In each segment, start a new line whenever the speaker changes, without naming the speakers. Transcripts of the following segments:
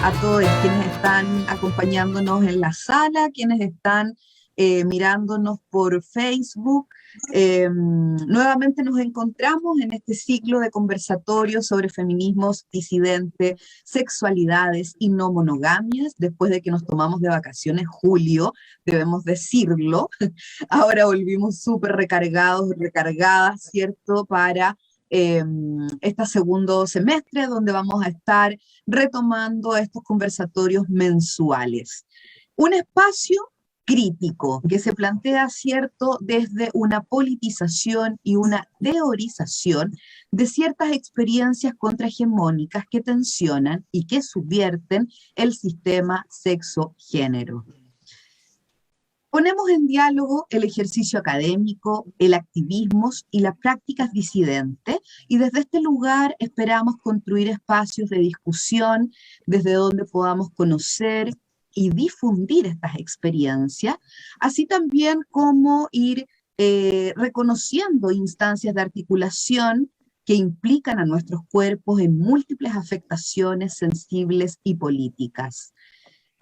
a todos quienes están acompañándonos en la sala, quienes están mirándonos por Facebook. Nuevamente nos encontramos en este ciclo de conversatorios sobre feminismos disidentes, sexualidades y no monogamias, después de que nos tomamos de vacaciones julio, debemos decirlo. Ahora volvimos súper recargados, recargadas, ¿cierto?, para este segundo semestre, donde vamos a estar retomando estos conversatorios mensuales. Un espacio crítico que se plantea, ¿cierto?, desde una politización y una teorización de ciertas experiencias contrahegemónicas que tensionan y que subvierten el sistema sexo-género. Ponemos en diálogo el ejercicio académico, el activismo y las prácticas disidentes, y desde este lugar esperamos construir espacios de discusión desde donde podamos conocer y difundir estas experiencias, así también como ir reconociendo instancias de articulación que implican a nuestros cuerpos en múltiples afectaciones sensibles y políticas.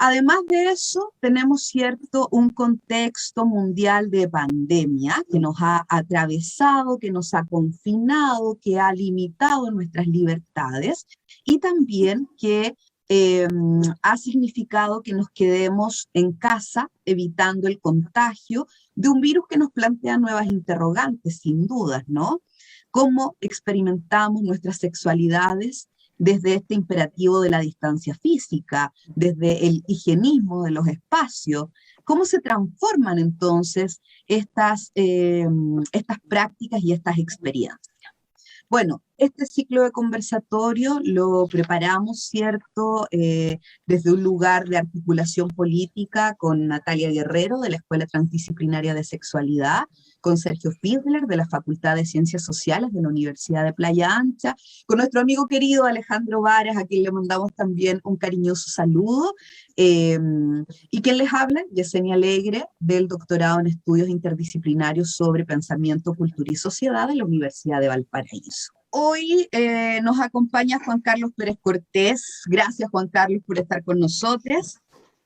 Además de eso, tenemos cierto un contexto mundial de pandemia que nos ha atravesado, que nos ha confinado, que ha limitado nuestras libertades y también que ha significado que nos quedemos en casa evitando el contagio de un virus que nos plantea nuevas interrogantes, sin dudas, ¿no? ¿Cómo experimentamos nuestras sexualidades desde este imperativo de la distancia física, desde el higienismo de los espacios? ¿Cómo se transforman entonces estas prácticas y estas experiencias? Bueno, este ciclo de conversatorio lo preparamos, ¿cierto?, desde un lugar de articulación política con Natalia Guerrero, de la Escuela Transdisciplinaria de Sexualidad, con Sergio Fiedler, de la Facultad de Ciencias Sociales de la Universidad de Playa Ancha, con nuestro amigo querido Alejandro Varas, a quien le mandamos también un cariñoso saludo, y quien les habla, Yesenia Alegre, del doctorado en Estudios Interdisciplinarios sobre Pensamiento, Cultura y Sociedad de la Universidad de Valparaíso. Hoy nos acompaña Juan Carlos Pérez Cortés. Gracias, Juan Carlos, por estar con nosotros.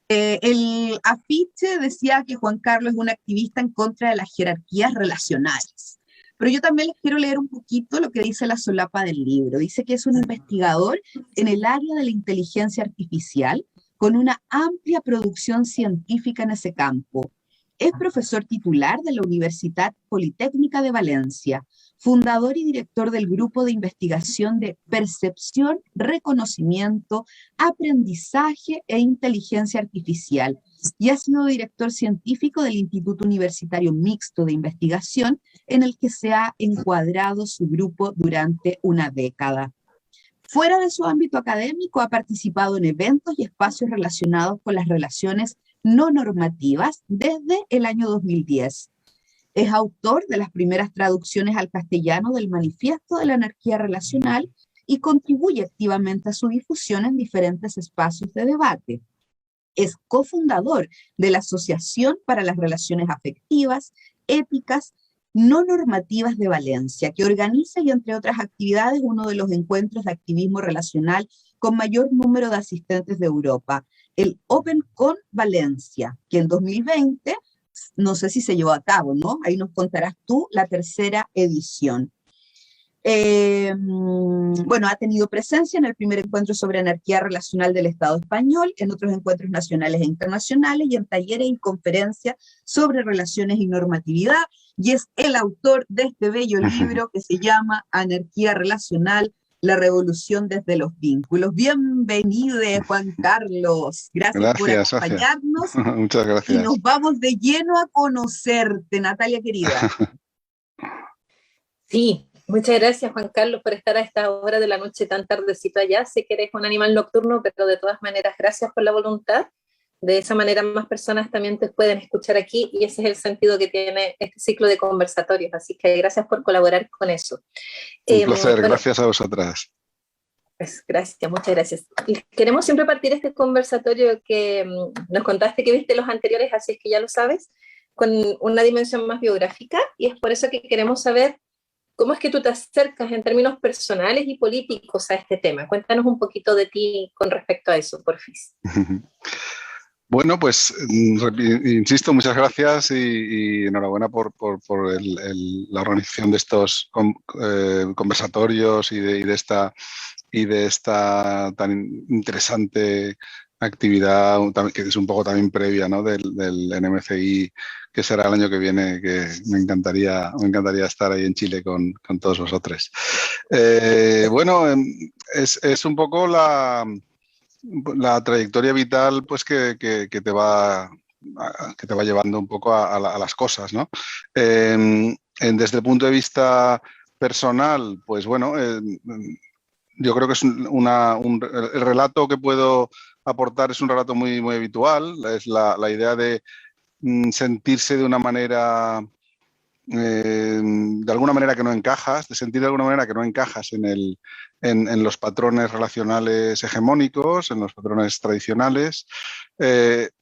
El afiche decía que Juan Carlos es un activista en contra de las jerarquías relacionales. Pero yo también les quiero leer un poquito lo que dice la solapa del libro. Dice que es un investigador en el área de la inteligencia artificial con una amplia producción científica en ese campo. Es profesor titular de la Universidad Politécnica de Valencia, fundador y director del Grupo de Investigación de Percepción, Reconocimiento, Aprendizaje e Inteligencia Artificial, y ha sido director científico del Instituto Universitario Mixto de Investigación, en el que se ha encuadrado su grupo durante una década. Fuera de su ámbito académico, ha participado en eventos y espacios relacionados con las relaciones no normativas desde el año 2010. Es autor de las primeras traducciones al castellano del Manifiesto de la Anarquía Relacional y contribuye activamente a su difusión en diferentes espacios de debate. Es cofundador de la Asociación para las Relaciones Afectivas, Éticas, No Normativas de Valencia, que organiza y, entre otras actividades, uno de los encuentros de activismo relacional con mayor número de asistentes de Europa, el OpenCon Valencia, que en 2020, no sé si se llevó a cabo, ¿no? Ahí nos contarás tú, la tercera edición. Bueno, ha tenido presencia en el primer encuentro sobre anarquía relacional del Estado español, en otros encuentros nacionales e internacionales y en talleres y conferencias sobre relaciones y normatividad, y es el autor de este bello libro que se llama Anarquía Relacional, la revolución desde los vínculos. Bienvenido, Juan Carlos. Gracias por acompañarnos.
Muchas gracias.
Y nos vamos de lleno a conocerte, Natalia querida.
Sí, muchas gracias, Juan Carlos, por estar a esta hora de la noche tan tardecito allá. Sé que eres un animal nocturno, pero de todas maneras, gracias por la voluntad. De esa manera más personas también te pueden escuchar aquí y ese es el sentido que tiene este ciclo de conversatorios. Así que gracias por colaborar con eso.
Un placer, bueno, gracias a vosotras.
Pues gracias, muchas gracias. Y queremos siempre partir este conversatorio que nos contaste que viste los anteriores, así es que ya lo sabes, con una dimensión más biográfica, y es por eso que queremos saber ¿Cómo es que tú te acercas en términos personales y políticos a este tema? Cuéntanos un poquito de ti con respecto a eso, porfis.
Bueno, pues insisto, muchas gracias y enhorabuena por la organización de estos conversatorios y de esta tan interesante actividad, que es un poco también previa, ¿no?, del NMCI, que será el año que viene, que me encantaría estar ahí en Chile con todos vosotros. Bueno, es un poco la trayectoria vital, pues que te va llevando un poco a las cosas, ¿no? Desde el punto de vista personal, pues bueno, yo creo que es el relato que puedo aportar es un relato muy, muy habitual. Es la idea de sentirse de una manera, de alguna manera que no encajas, de sentir de alguna manera que no encajas en los patrones relacionales hegemónicos, en los patrones tradicionales,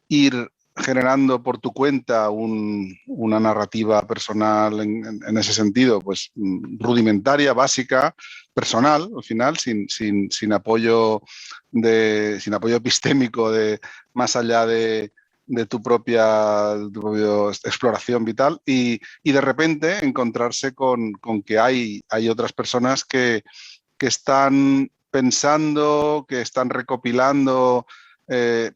ir generando por tu cuenta una narrativa personal en ese sentido, pues rudimentaria, básica, personal, al final, sin apoyo epistémico más allá de tu propia exploración vital y de repente encontrarse con que hay otras personas que están pensando, que están recopilando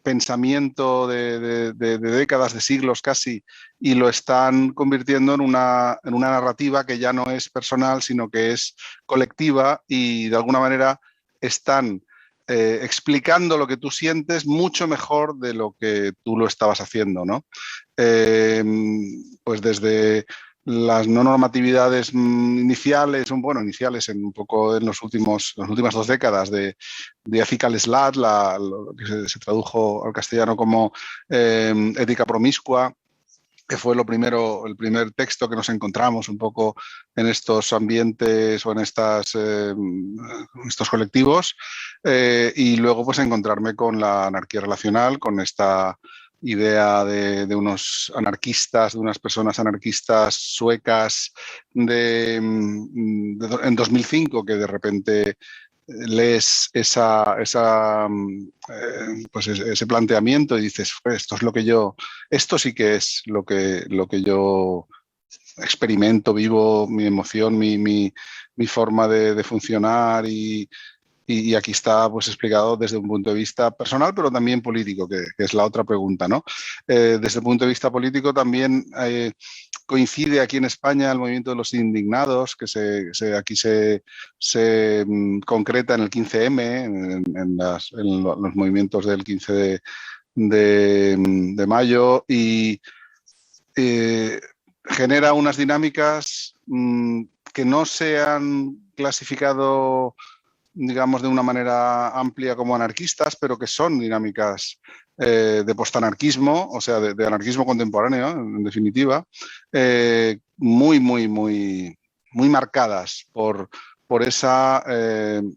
pensamiento de décadas, de siglos casi, y lo están convirtiendo en una narrativa que ya no es personal, sino que es colectiva y de alguna manera están explicando lo que tú sientes mucho mejor de lo que tú lo estabas haciendo, ¿no? Pues desde las no normatividades iniciales en un poco en las últimas 2 décadas de ethical slut, lo que se tradujo al castellano como ética promiscua, que fue el primer texto que nos encontramos un poco en estos ambientes o en estos colectivos, y luego pues encontrarme con la anarquía relacional, con esta idea de unos anarquistas, de unas personas anarquistas suecas en 2005, que de repente lees pues ese planteamiento y dices, esto sí que es lo que yo experimento, vivo, mi emoción, mi forma de funcionar y aquí está pues explicado desde un punto de vista personal, pero también político, que es la otra pregunta, ¿no? Desde el punto de vista político también coincide aquí en España el movimiento de los indignados, que aquí se concreta en el 15M, en los movimientos del 15 de mayo, y genera unas dinámicas que no se han clasificado, digamos, de una manera amplia como anarquistas, pero que son dinámicas de postanarquismo, o sea, de anarquismo contemporáneo, en definitiva, muy, muy, muy, muy marcadas por esa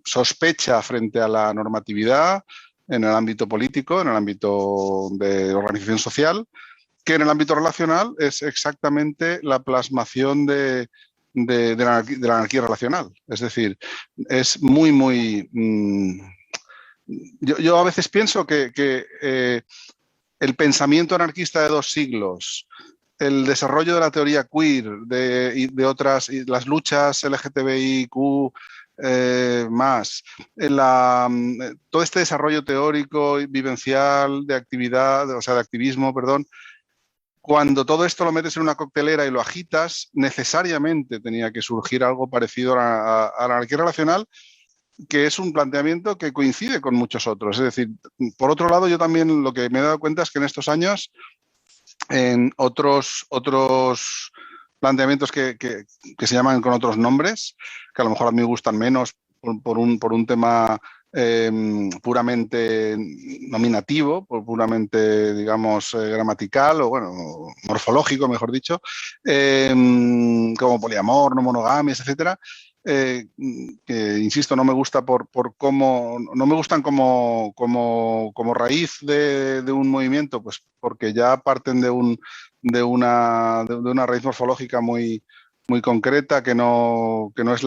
sospecha frente a la normatividad en el ámbito político, en el ámbito de organización social, que en el ámbito relacional es exactamente la plasmación de la anarquía relacional. Es decir, es muy, muy... Yo a veces pienso que el pensamiento anarquista de 2 siglos, el desarrollo de la teoría queer, de otras, y las luchas LGTBIQ+, todo este desarrollo teórico y vivencial de actividad, o sea, de activismo, perdón, cuando todo esto lo metes en una coctelera y lo agitas, necesariamente tenía que surgir algo parecido a la anarquía relacional, que es un planteamiento que coincide con muchos otros. Es decir, por otro lado, yo también lo que me he dado cuenta es que en estos años, en otros planteamientos que se llaman con otros nombres, que a lo mejor a mí me gustan menos por un tema puramente nominativo, puramente, digamos, gramatical o, bueno, morfológico, mejor dicho, como poliamor, no monogamias, etcétera, que, insisto, no me gusta por cómo, no me gustan como raíz de un movimiento, pues porque ya parten de una raíz morfológica muy muy concreta, que no es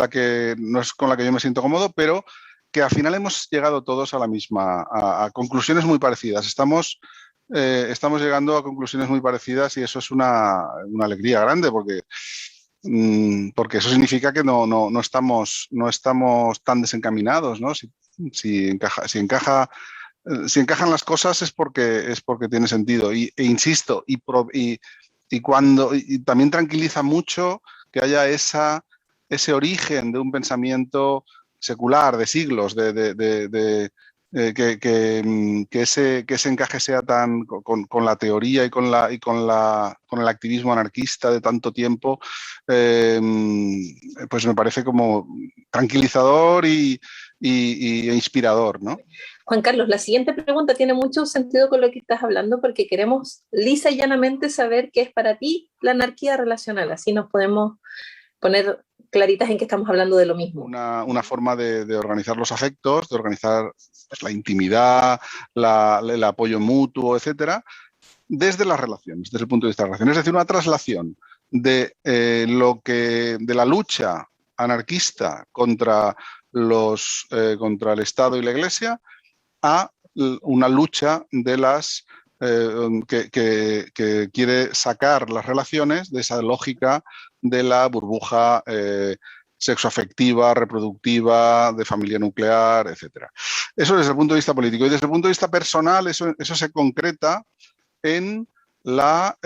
no es con la que yo me siento cómodo, pero que al final hemos llegado todos a la misma, a conclusiones muy parecidas. Estamos llegando a conclusiones muy parecidas y eso es una alegría grande porque eso significa que no estamos tan desencaminados, ¿no? Si encajan las cosas es porque tiene sentido. E insisto, y también tranquiliza mucho que haya ese origen de un pensamiento secular de siglos, que ese encaje sea tan con la teoría y con el activismo anarquista de tanto tiempo, pues me parece como tranquilizador e inspirador, ¿no?
Juan Carlos, la siguiente pregunta tiene mucho sentido con lo que estás hablando porque queremos lisa y llanamente saber qué es para ti la anarquía relacional. Así nos podemos poner claritas en que estamos hablando de lo mismo.
Una forma de organizar los afectos, de organizar la intimidad, el apoyo mutuo, etcétera, desde las relaciones, desde el punto de vista de las relaciones. Es decir, una traslación de la lucha anarquista contra el Estado y la Iglesia a una lucha que quiere sacar las relaciones de esa lógica de la burbuja sexoafectiva, reproductiva, de familia nuclear, etc. Eso desde el punto de vista político. Y desde el punto de vista personal, eso se concreta en la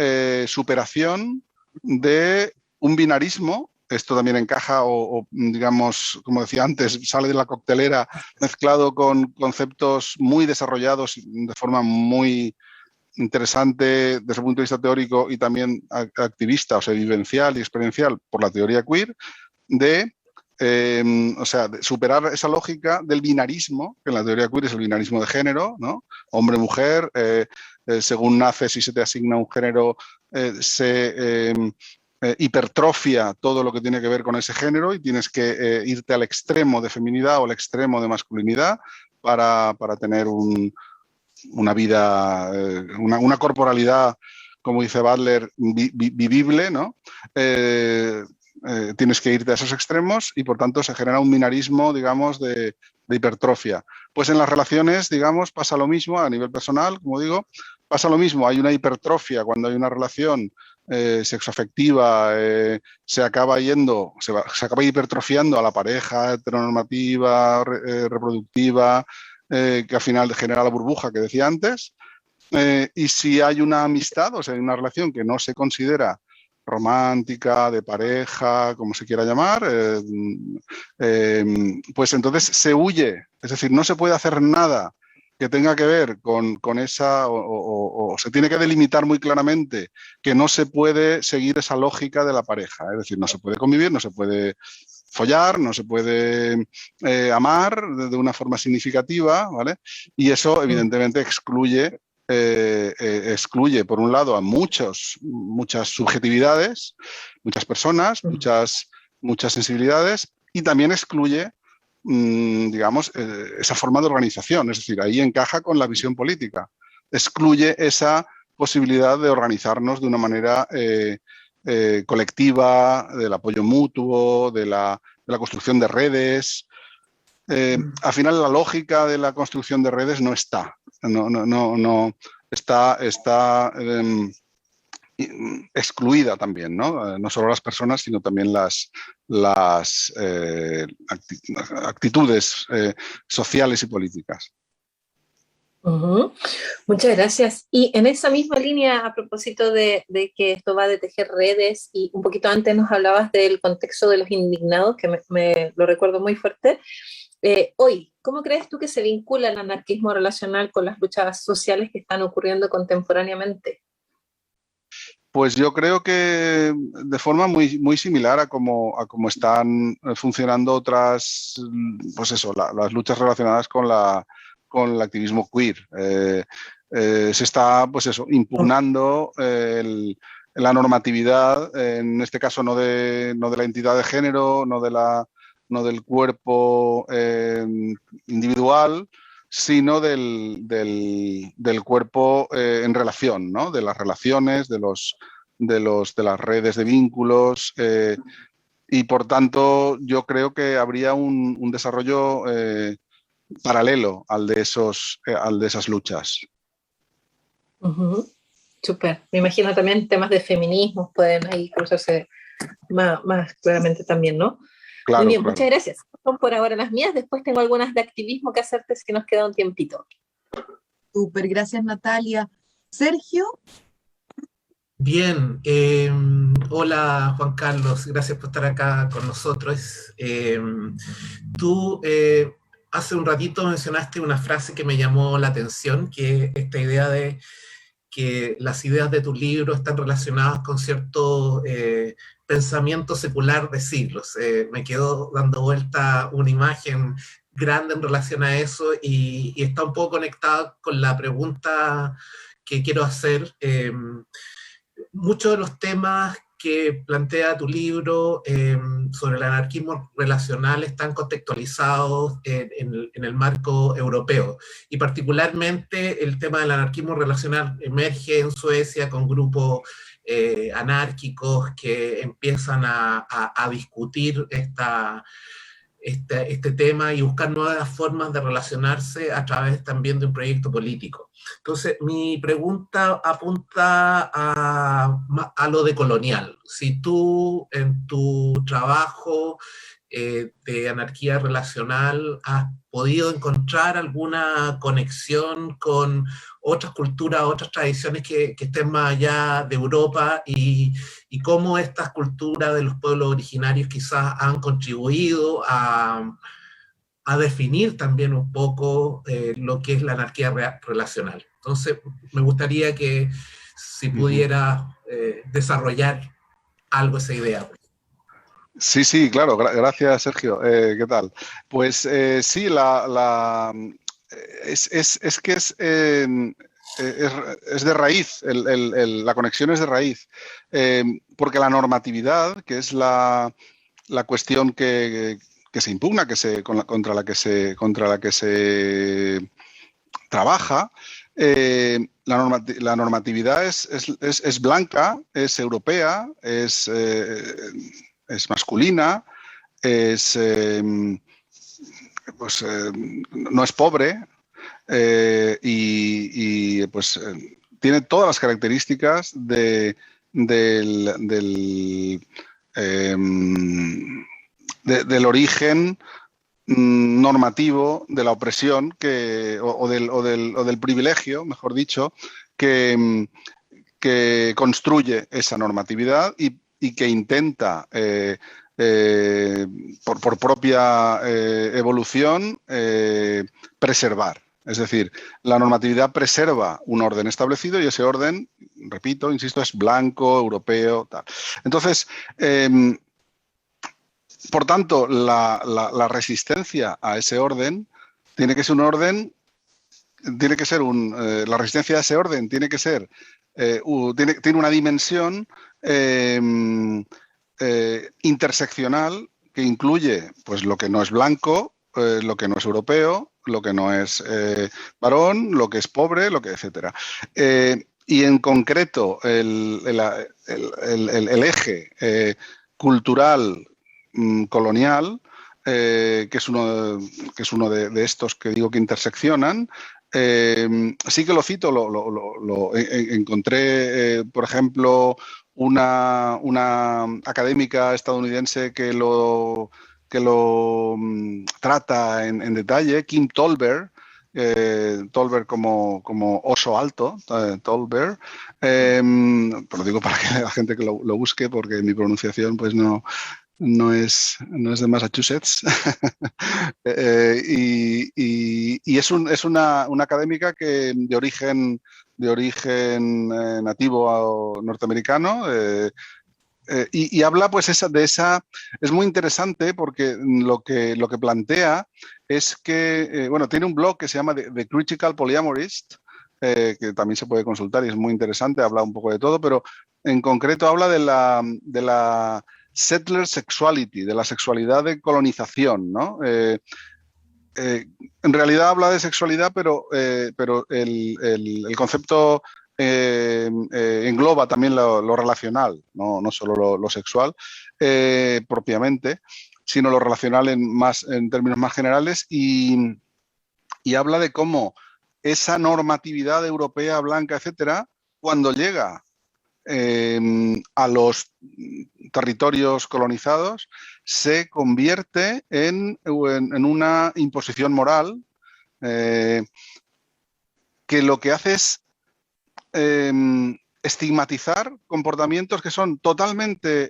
superación de un binarismo. Esto también encaja digamos, como decía antes, sale de la coctelera mezclado con conceptos muy desarrollados de forma muy interesante desde el punto de vista teórico y también activista, o sea, vivencial y experiencial por la teoría queer, de superar esa lógica del binarismo, que en la teoría queer es el binarismo de género, ¿no? Hombre-mujer, según naces y se te asigna un género, hipertrofia todo lo que tiene que ver con ese género y tienes que irte al extremo de feminidad o al extremo de masculinidad para tener una vida, una corporalidad, como dice Butler, vivible, ¿no? Tienes que irte a esos extremos y por tanto se genera un binarismo, digamos, de hipertrofia. Pues en las relaciones, digamos, pasa lo mismo a nivel personal, como digo, pasa lo mismo, hay una hipertrofia cuando hay una relación sexoafectiva, se acaba hipertrofiando a la pareja heteronormativa, reproductiva, que al final genera la burbuja que decía antes, y si hay una amistad, o sea, hay una relación que no se considera romántica, de pareja, como se quiera llamar, pues entonces se huye, es decir, no se puede hacer nada que tenga que ver con esa, o se tiene que delimitar muy claramente que no se puede seguir esa lógica de la pareja, es decir, no se puede convivir, no se puede follar, no se puede amar de una forma significativa, ¿vale? Y eso evidentemente excluye, por un lado, a muchas subjetividades, muchas personas, muchas sensibilidades, y también excluye, digamos, esa forma de organización. Es decir, ahí encaja con la visión política. Excluye esa posibilidad de organizarnos de una manera colectiva, del apoyo mutuo, de la construcción de redes. Al final la lógica de la construcción de redes no está. No está excluida también, ¿no? No solo las personas, sino también las actitudes sociales y políticas.
Muchas gracias. Y en esa misma línea, a propósito de que esto va de tejer redes, y un poquito antes nos hablabas del contexto de los indignados, que me lo recuerdo muy fuerte. Hoy, ¿cómo crees tú que se vincula el anarquismo relacional con las luchas sociales que están ocurriendo contemporáneamente?
Pues yo creo que de forma muy, muy similar a cómo están funcionando otras, pues eso, las luchas relacionadas con el activismo queer. Se está, pues eso, impugnando la normatividad, en este caso no de la entidad de género, no del cuerpo individual, sino del cuerpo en relación, ¿no? De las relaciones, de de las redes de vínculos, y por tanto yo creo que habría un desarrollo paralelo al de esas luchas.
Súper. Me imagino también temas de feminismo pueden ahí cruzarse más claramente también, ¿no?
Claro,
muy bien,
claro.
muchas gracias. Son por ahora las mías, después tengo algunas de activismo que hacerte si nos queda un tiempito.
Súper, gracias Natalia. Sergio,
Bien, hola Juan Carlos, gracias por estar acá con nosotros. Tú hace un ratito mencionaste una frase que me llamó la atención, que es esta idea de que las ideas de tu libro están relacionadas con cierto pensamiento secular de siglos. Me quedó dando vuelta una imagen grande en relación a eso y está un poco conectada con la pregunta que quiero hacer. Muchos de los temas que plantea tu libro sobre el anarquismo relacional están contextualizados en el marco europeo, y particularmente el tema del anarquismo relacional emerge en Suecia con grupos anárquicos que empiezan a discutir este tema y buscar nuevas formas de relacionarse a través también de un proyecto político. Entonces, mi pregunta apunta a lo decolonial. Si tú en tu trabajo de anarquía relacional has podido encontrar alguna conexión con otras culturas, otras tradiciones que estén más allá de Europa, y cómo estas culturas de los pueblos originarios quizás han contribuido a definir también un poco lo que es la anarquía relacional. Entonces, me gustaría que si pudiera desarrollar algo esa idea.
Sí, sí, claro. Gracias, Sergio. ¿Qué tal? Pues sí, es que es de raíz, la conexión es de raíz, porque la normatividad, que es la cuestión que se impugna, contra la que se trabaja, la normatividad es blanca, es europea, es masculina, no es pobre, y tiene todas las características del origen normativo de la opresión o del privilegio, mejor dicho, que construye esa normatividad y que intenta por propia evolución preservar. Es decir, la normatividad preserva un orden establecido y ese orden, repito, insisto, es blanco, europeo, tal. Entonces, por tanto, la resistencia a ese orden tiene que ser un orden, la resistencia a ese orden tiene que ser, tiene una dimensión interseccional que incluye pues lo que no es blanco, lo que no es europeo, lo que no es varón, lo que es pobre, etcétera. Y en concreto el eje cultural colonial, que es uno de estos que digo que interseccionan. Sí que lo cito, encontré, por ejemplo, una académica estadounidense que lo trata en detalle, Kim Tolbert, como oso alto, Tolbert, lo digo para que la gente que lo busque, porque mi pronunciación pues no es de Massachusetts. Y es una académica que de origen nativo norteamericano, y habla pues es muy interesante porque lo que plantea es que, tiene un blog que se llama The Critical Polyamorist, que también se puede consultar y es muy interesante, habla un poco de todo, pero en concreto habla de la settler sexuality, de la sexualidad de colonización, ¿no? En realidad habla de sexualidad, pero el concepto engloba también lo relacional, no solo lo sexual propiamente, sino lo relacional en términos más generales, y habla de cómo esa normatividad europea, blanca, etcétera, cuando llega a los territorios colonizados, se convierte en una imposición moral que lo que hace es estigmatizar comportamientos que son totalmente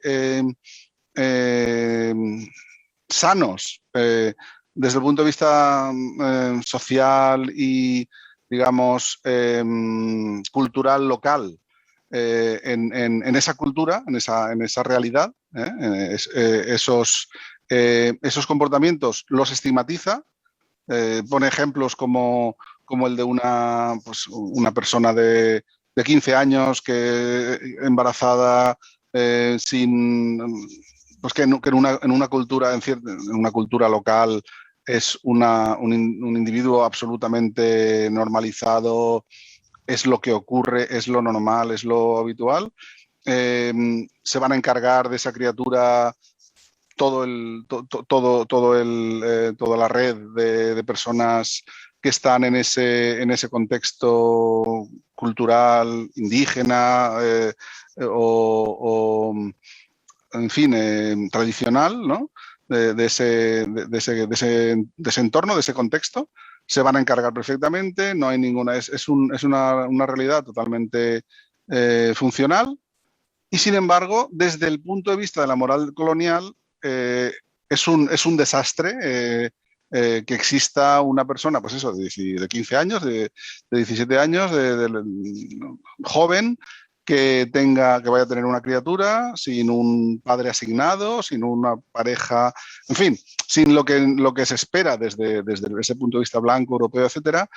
sanos desde el punto de vista social y, digamos, cultural local, en esa cultura, en esa realidad. Esos comportamientos los estigmatiza, pone ejemplos como el de una persona de 15 años que embarazada sin... Pues que en una cultura local es un individuo absolutamente normalizado, es lo que ocurre, es lo normal, es lo habitual. Se van a encargar de esa criatura toda la red de personas que están en ese contexto cultural indígena en fin, tradicional, ¿no? de ese entorno, de ese contexto, se van a encargar perfectamente, no hay ninguna... Es una realidad totalmente funcional, y sin embargo, desde el punto de vista de la moral colonial, es un desastre que exista una persona, pues eso, de 15 años, de 17 años, joven, que vaya a tener una criatura sin un padre asignado, sin una pareja, en fin, sin lo que se espera desde ese punto de vista blanco, europeo, etcétera.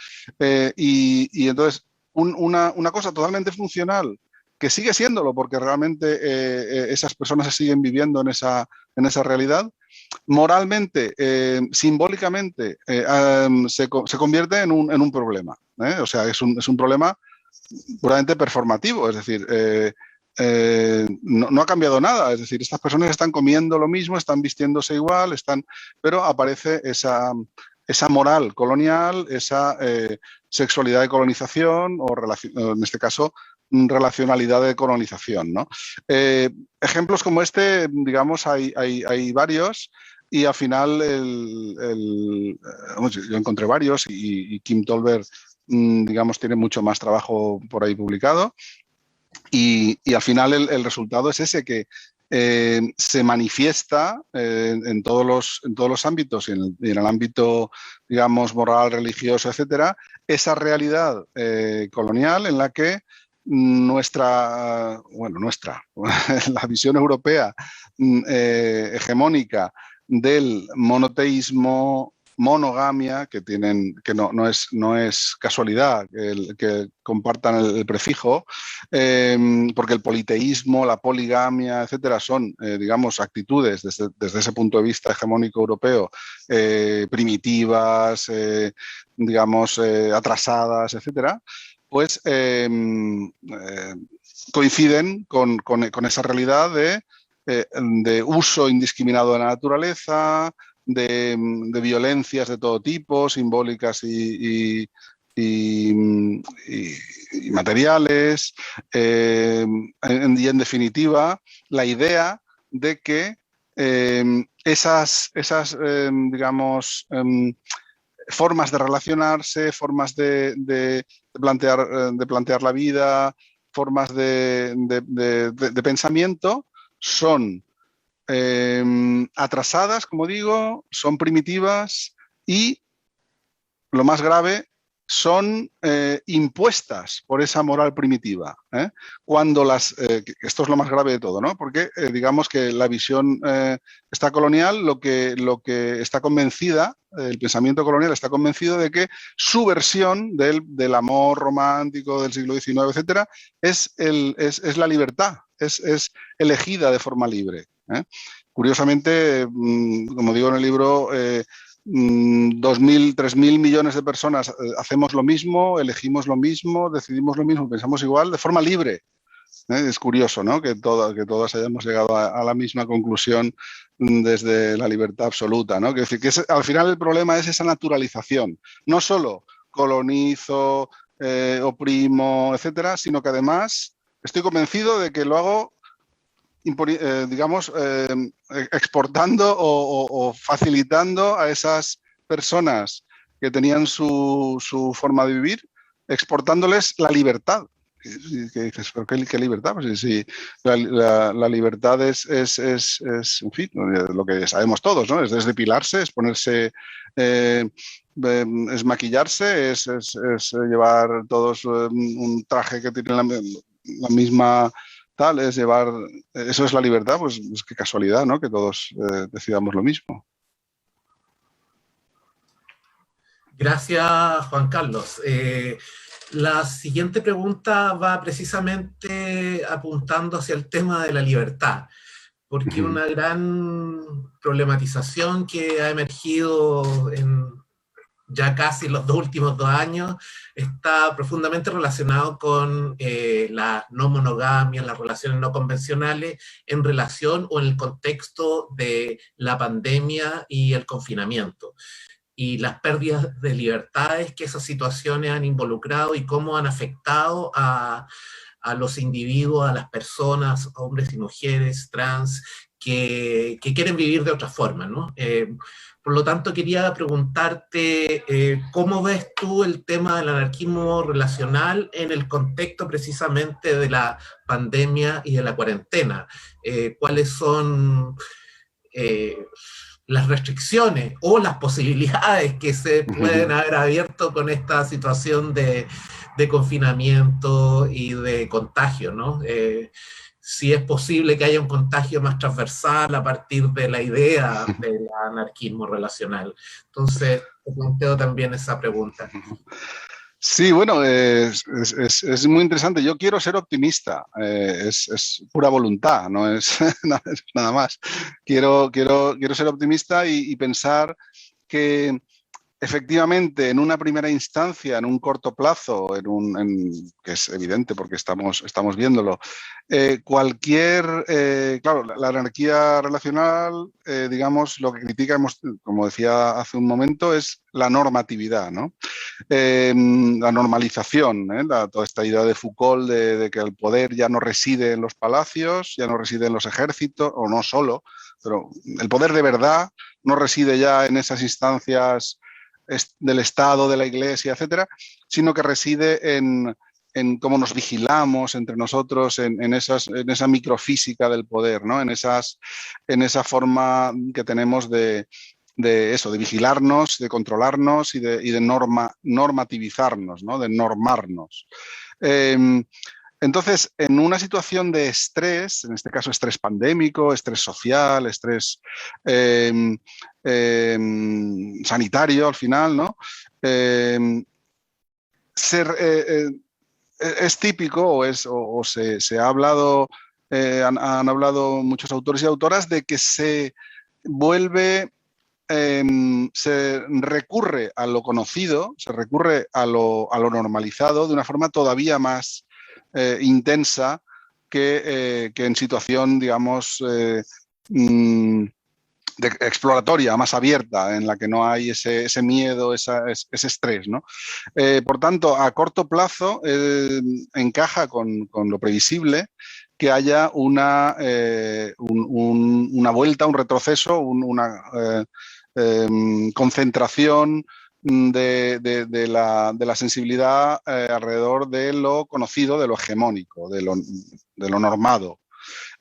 Y entonces, una cosa totalmente funcional, que sigue siéndolo, porque realmente esas personas se siguen viviendo en esa realidad, moralmente, simbólicamente, se convierte en un problema. O sea, es un problema puramente performativo, es decir, no ha cambiado nada, es decir, estas personas están comiendo lo mismo, están vistiéndose igual, pero aparece esa moral colonial, esa sexualidad de colonización, o en este caso, relacionalidad de colonización, ¿no? Ejemplos como este, digamos, hay varios, y al final yo encontré varios, y Kim Tolbert, digamos, tiene mucho más trabajo por ahí publicado, y al final el resultado es ese, que se manifiesta en todos los ámbitos, y en el ámbito, digamos, moral, religioso, etcétera, esa realidad colonial en la que la visión europea hegemónica del monoteísmo, monogamia, que no es casualidad que compartan el prefijo, porque el politeísmo, la poligamia, etcétera, son, digamos, actitudes desde ese punto de vista hegemónico europeo, primitivas, digamos, atrasadas, etcétera, pues coinciden con esa realidad de uso indiscriminado de la naturaleza, de violencias de todo tipo, simbólicas y materiales, y en definitiva la idea de que esas digamos, formas de relacionarse, formas de plantear la vida, formas de pensamiento son atrasadas, como digo, son primitivas, y lo más grave, son impuestas por esa moral primitiva. Cuando esto es lo más grave de todo, ¿no? Porque digamos que la visión está colonial, lo que está convencida, el pensamiento colonial está convencido de que su versión del amor romántico del siglo XIX, etcétera, es la libertad, es elegida de forma libre. Curiosamente, como digo en el libro, 2.000, 3.000 millones de personas hacemos lo mismo, elegimos lo mismo, decidimos lo mismo, pensamos igual, de forma libre. Es curioso, ¿no? Que todos hayamos llegado a la misma conclusión desde la libertad absoluta, ¿no? Que al final el problema es esa naturalización. No solo colonizo, oprimo, etcétera, sino que además estoy convencido de que lo hago, digamos, exportando o facilitando a esas personas que tenían su forma de vivir, exportándoles la libertad. ¿Qué dices? ¿Pero qué libertad? Pues sí, la libertad es, en fin, lo que sabemos todos, ¿no? Es desdepilarse, es ponerse, es maquillarse, es llevar todos un traje que tiene la misma tal, es llevar, eso es la libertad, pues qué casualidad, ¿no? Que todos decidamos lo mismo.
Gracias, Juan Carlos. La siguiente pregunta va precisamente apuntando hacia el tema de la libertad, porque una gran problematización que ha emergido en ya casi los últimos 2 años está profundamente relacionado con la no monogamia, las relaciones no convencionales en relación o en el contexto de la pandemia y el confinamiento, y las pérdidas de libertades que esas situaciones han involucrado y cómo han afectado a los individuos, a las personas, hombres y mujeres, trans, que quieren vivir de otra forma, ¿no? Por lo tanto, quería preguntarte cómo ves tú el tema del anarquismo relacional en el contexto precisamente de la pandemia y de la cuarentena. ¿Cuáles son las restricciones o las posibilidades que se pueden haber abierto con esta situación de confinamiento y de contagio, ¿no? Si es posible que haya un contagio más transversal a partir de la idea del anarquismo relacional. Entonces, te planteo también esa pregunta.
Sí, bueno, es muy interesante. Yo quiero ser optimista, es pura voluntad, no es nada más. Quiero ser optimista y pensar que efectivamente, en una primera instancia, en un corto plazo, que es evidente porque estamos viéndolo, claro, la anarquía relacional, digamos, lo que critica, como decía hace un momento, es la normatividad, ¿no? La normalización, toda esta idea de Foucault de que el poder ya no reside en los palacios, ya no reside en los ejércitos, o no solo, pero el poder de verdad no reside ya en esas instancias del Estado, de la Iglesia, etcétera, sino que reside en cómo nos vigilamos entre nosotros, en esa microfísica del poder, ¿no? En esa forma que tenemos de vigilarnos, de controlarnos y de normativizarnos, ¿no? De normarnos. Entonces, en una situación de estrés, en este caso estrés pandémico, estrés social, estrés sanitario al final, ¿no? Es típico o se ha hablado, han hablado muchos autores y autoras de que se recurre a lo conocido, se recurre a lo normalizado de una forma todavía más intensa que en situación, digamos, exploratoria, más abierta, en la que no hay ese miedo, ese estrés, ¿no? Por tanto, a corto plazo encaja con lo previsible que haya una vuelta, un retroceso, una concentración de la sensibilidad alrededor de lo conocido, de lo hegemónico, de lo normado.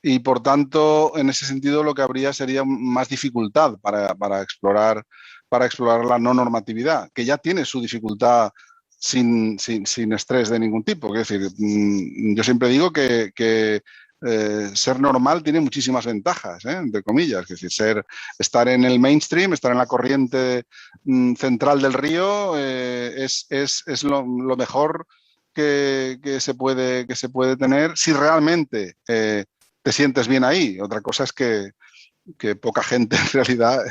Y por tanto, en ese sentido, lo que habría sería más dificultad para explorar la no normatividad, que ya tiene su dificultad sin estrés de ningún tipo. Es decir, yo siempre digo que ser normal tiene muchísimas ventajas, entre comillas. Es decir, estar en el mainstream, estar en la corriente central del río es lo mejor que se puede tener si realmente te sientes bien ahí. Otra cosa es que que poca gente en realidad,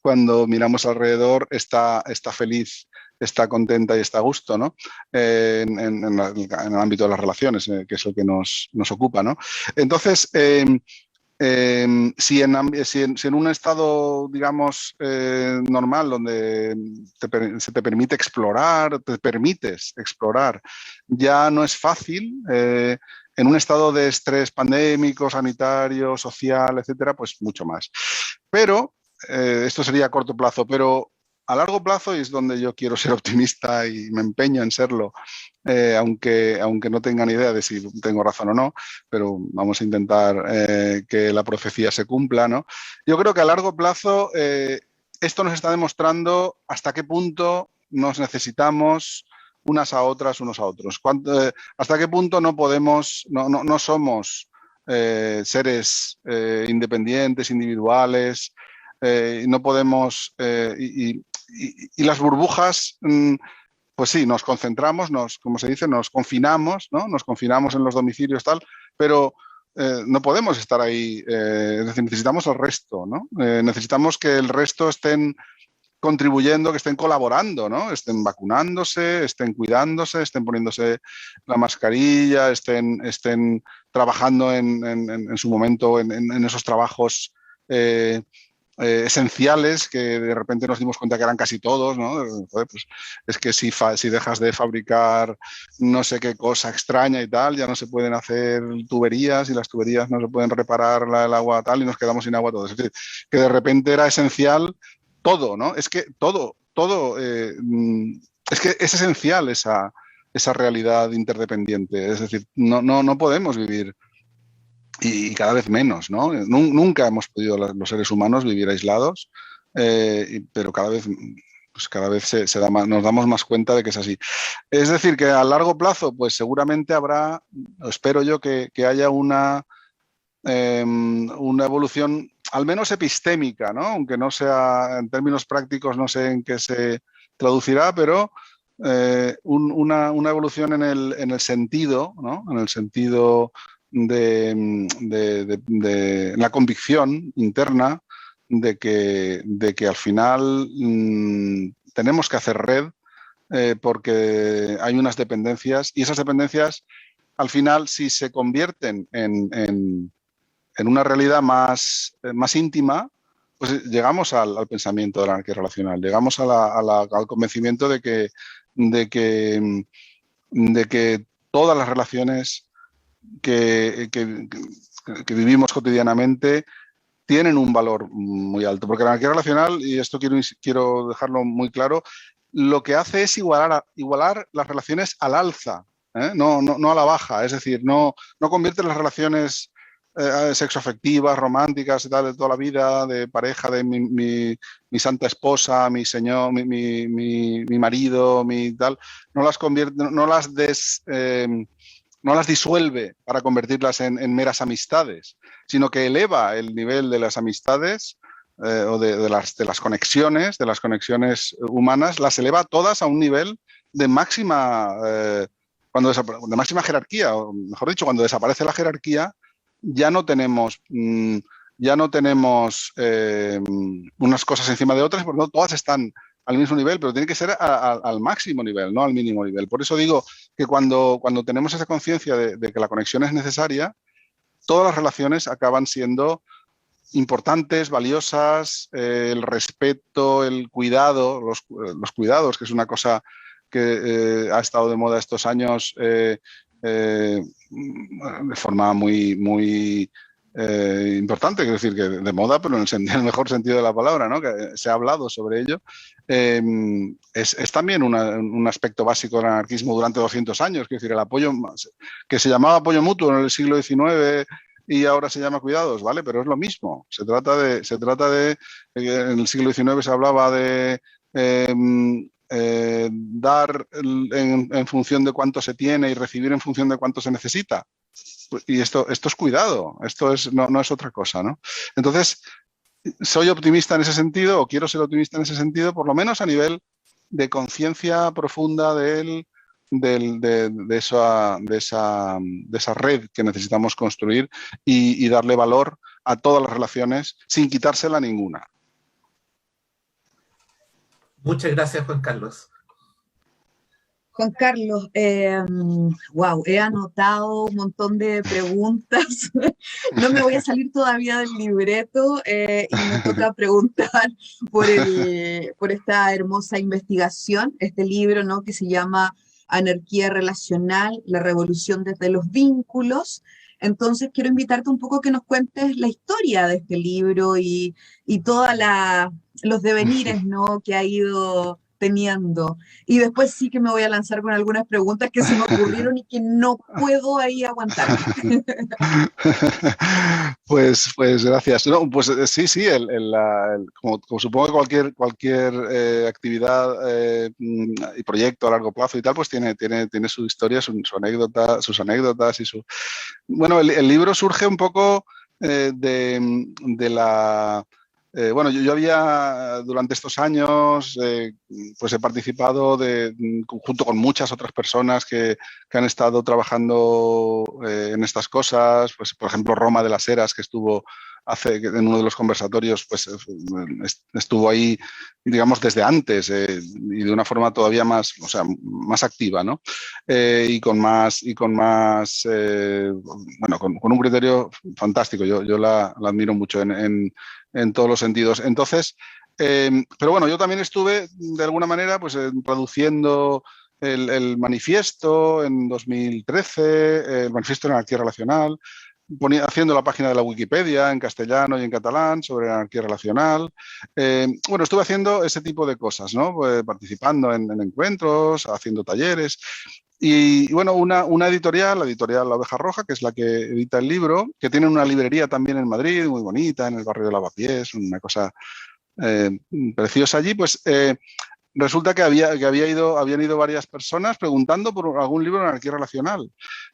cuando miramos alrededor, está feliz, está contenta y está a gusto, ¿no? En el ámbito de las relaciones, que es lo que nos ocupa, ¿no? Entonces, si en un estado, digamos, normal, donde se te permite explorar, te permites explorar, ya no es fácil, en un estado de estrés pandémico, sanitario, social, etcétera, pues mucho más. Pero, esto sería a corto plazo, pero a largo plazo, y es donde yo quiero ser optimista y me empeño en serlo, aunque no tenga ni idea de si tengo razón o no, pero vamos a intentar que la profecía se cumpla, ¿no? Yo creo que a largo plazo esto nos está demostrando hasta qué punto nos necesitamos unas a otras, unos a otros. Hasta qué punto no podemos, no somos seres independientes, individuales, no podemos, y las burbujas, pues sí, nos concentramos, como se dice, nos confinamos, ¿no? Nos confinamos en los domicilios, tal, pero no podemos estar ahí, es decir, necesitamos el resto, ¿no? Necesitamos que el resto estén contribuyendo, que estén colaborando, ¿no? Estén vacunándose, estén cuidándose, estén poniéndose la mascarilla, estén trabajando en su momento en esos trabajos esenciales que de repente nos dimos cuenta que eran casi todos, ¿no? Joder, pues es que si dejas de fabricar no sé qué cosa extraña y tal, ya no se pueden hacer tuberías y las tuberías no se pueden reparar el agua tal y nos quedamos sin agua todos. Es decir, que de repente era esencial todo, ¿no? Es que todo, es que es esencial esa realidad interdependiente. Es decir, no podemos vivir, y cada vez menos, ¿no? Nunca hemos podido los seres humanos vivir aislados, pero cada vez nos damos más cuenta de que es así. Es decir, que a largo plazo, pues seguramente habrá, espero yo, que haya una evolución, al menos epistémica, ¿no? Aunque no sea en términos prácticos, no sé en qué se traducirá, pero una evolución en el sentido, ¿no? En el sentido de la convicción interna de que al final tenemos que hacer red, porque hay unas dependencias, y esas dependencias al final, si se convierten en una realidad más íntima, pues llegamos al pensamiento de la anarquía relacional, llegamos al convencimiento de que todas las relaciones que vivimos cotidianamente tienen un valor muy alto, porque la anarquía relacional, y esto quiero dejarlo muy claro, lo que hace es igualar las relaciones al alza, no a la baja. Es decir, no convierte las relaciones sexoafectivas, románticas y tal, de toda la vida, de pareja, de mi santa esposa, mi señor, mi marido, mi tal, no las convierte, no las disuelve para convertirlas en meras amistades, sino que eleva el nivel de las amistades o de las conexiones humanas, las eleva todas a un nivel de máxima, de máxima jerarquía, o mejor dicho, cuando desaparece la jerarquía, ya no tenemos unas cosas encima de otras, porque no todas están al mismo nivel, pero tiene que ser al máximo nivel, no al mínimo nivel. Por eso digo que cuando tenemos esa conciencia de que la conexión es necesaria, todas las relaciones acaban siendo importantes, valiosas, el respeto, el cuidado, los cuidados, que es una cosa que ha estado de moda estos años de forma muy importante, quiero decir que de moda, pero en el mejor sentido de la palabra, ¿no? Que se ha hablado sobre ello. Es también un aspecto básico del anarquismo durante 200 años, quiero decir, el apoyo que se llamaba apoyo mutuo en el siglo XIX y ahora se llama cuidados, ¿vale? Pero es lo mismo. Se trata de en el siglo XIX se hablaba de dar en función de cuánto se tiene y recibir en función de cuánto se necesita. Y esto es cuidado, no es otra cosa, ¿no? Entonces, soy optimista en ese sentido, o quiero ser optimista en ese sentido, por lo menos a nivel de conciencia profunda del de esa red que necesitamos construir y darle valor a todas las relaciones sin quitársela ninguna.
Muchas gracias, Juan Carlos.
Juan Carlos, wow, he anotado un montón de preguntas. No me voy a salir todavía del libreto y me toca preguntar por esta hermosa investigación, este libro, ¿no?, que se llama Anarquía Relacional, la revolución desde los vínculos. Entonces quiero invitarte un poco a que nos cuentes la historia de este libro y todos los devenires, ¿no?, que ha ido teniendo. Y después sí que me voy a lanzar con algunas preguntas que se me ocurrieron y que no puedo ahí aguantarme.
Pues gracias. No, pues sí, como supongo que cualquier actividad y proyecto a largo plazo y tal, pues tiene su historia, sus anécdotas y su... Bueno, el libro surge un poco de la... bueno, yo había durante estos años pues he participado junto con muchas otras personas que han estado trabajando en estas cosas, pues por ejemplo Roma de las Heras, que estuvo en uno de los conversatorios, pues estuvo ahí, digamos, desde antes y de una forma todavía más, o sea, más activa, ¿no? Y con un criterio fantástico. Yo la admiro mucho en todos los sentidos. Entonces, pero bueno, yo también estuve de alguna manera pues traduciendo el manifiesto en 2013, el manifiesto de anarquía relacional, haciendo la página de la Wikipedia en castellano y en catalán sobre anarquía relacional. Bueno, estuve haciendo ese tipo de cosas, ¿no? Pues, participando en encuentros, haciendo talleres. Y bueno, una editorial, la editorial La Oveja Roja, que es la que edita el libro, que tiene una librería también en Madrid, muy bonita, en el barrio de Lavapiés, una cosa preciosa allí, pues resulta que habían ido varias personas preguntando por algún libro de anarquía relacional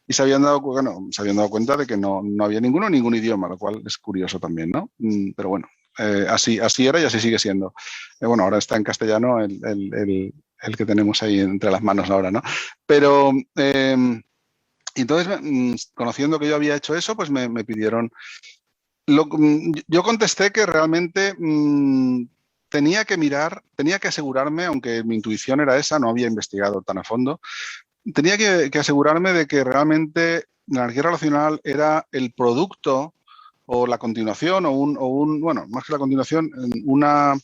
y se habían dado cuenta de que no había ningún idioma, lo cual es curioso también, ¿no? Pero bueno, así era y así sigue siendo. Bueno, ahora está en castellano el que tenemos ahí entre las manos ahora, ¿no? Pero entonces, conociendo que yo había hecho eso, pues me pidieron... yo contesté que realmente tenía que asegurarme, aunque mi intuición era esa, no había investigado tan a fondo, tenía que asegurarme de que realmente la anarquía relacional era el producto o la continuación bueno, más que la continuación, una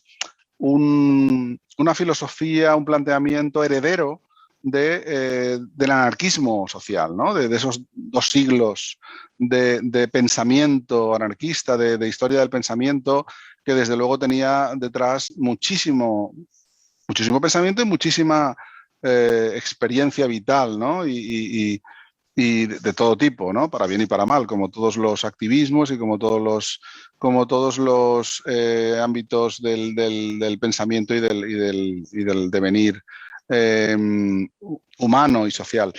filosofía, un planteamiento heredero del anarquismo social, ¿no? De esos 2 siglos de pensamiento anarquista, de historia del pensamiento, que desde luego tenía detrás muchísimo pensamiento y muchísima experiencia vital, ¿no? Y de todo tipo, ¿no? Para bien y para mal, como todos los activismos y como todos los ámbitos del pensamiento y del devenir humano y social.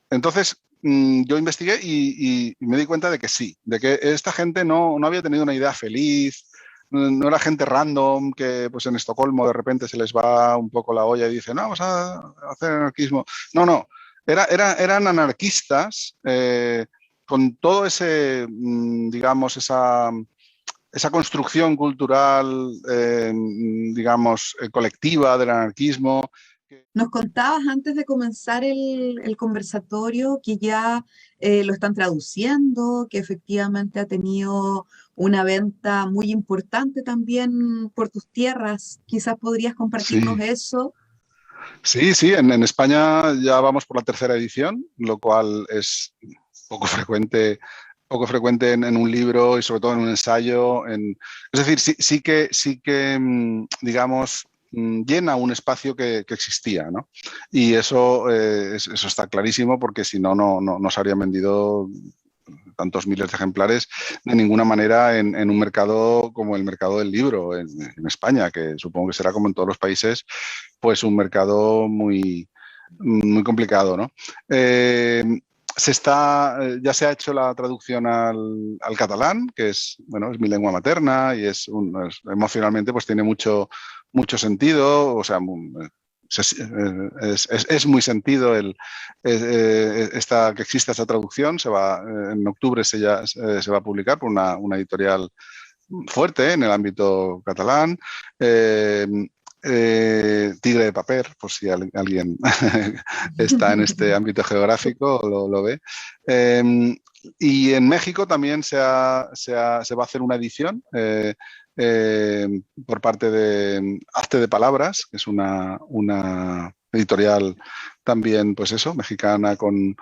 Entonces, yo investigué y me di cuenta de que sí, de que esta gente no había tenido una idea feliz, no era gente random que pues en Estocolmo de repente se les va un poco la olla y dicen, no, vamos a hacer anarquismo. No. Eran anarquistas con todo ese, digamos, esa construcción cultural, digamos, colectiva del anarquismo.
Nos contabas antes de comenzar el conversatorio que ya lo están traduciendo, que efectivamente ha tenido una venta muy importante también por tus tierras. Quizás podrías compartirnos eso.
Sí, en España ya vamos por la 3ª edición, lo cual es poco frecuente en un libro y sobre todo en un ensayo. Es decir, sí que digamos, llena un espacio que existía, ¿no? Y eso está clarísimo, porque si no se habrían vendido tantos miles de ejemplares de ninguna manera en un mercado como el mercado del libro en España, que supongo que será, como en todos los países, pues un mercado muy, muy complicado, ¿no? Ya se ha hecho la traducción al catalán, que es mi lengua materna y emocionalmente pues tiene mucho sentido, o sea, es muy sentido que exista esta traducción. En octubre se va a publicar por una editorial fuerte en el ámbito catalán. Tigre de Paper, por si alguien está en este ámbito geográfico o lo ve. Y en México también se va a hacer una edición por parte de Hazte de Palabras, que es una editorial también, pues eso, mexicana, con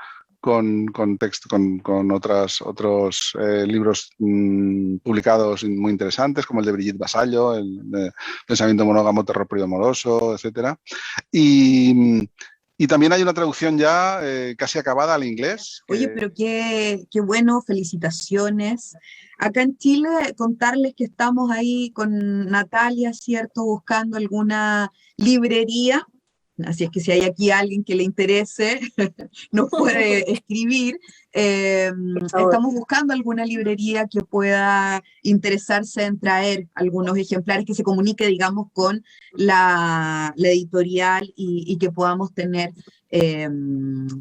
texto, con otros libros publicados muy interesantes, como el de Brigitte Vasallo, el de Pensamiento monógamo, terror poliamoroso, etcétera. Y también hay una traducción ya casi acabada al inglés.
Oye, pero qué bueno, felicitaciones. Acá en Chile, contarles que estamos ahí con Natalia, ¿cierto? Buscando alguna librería. Así es que si hay aquí alguien que le interese, nos puede escribir. Estamos buscando alguna librería que pueda interesarse en traer algunos ejemplares, que se comunique, digamos, con la editorial y que podamos tener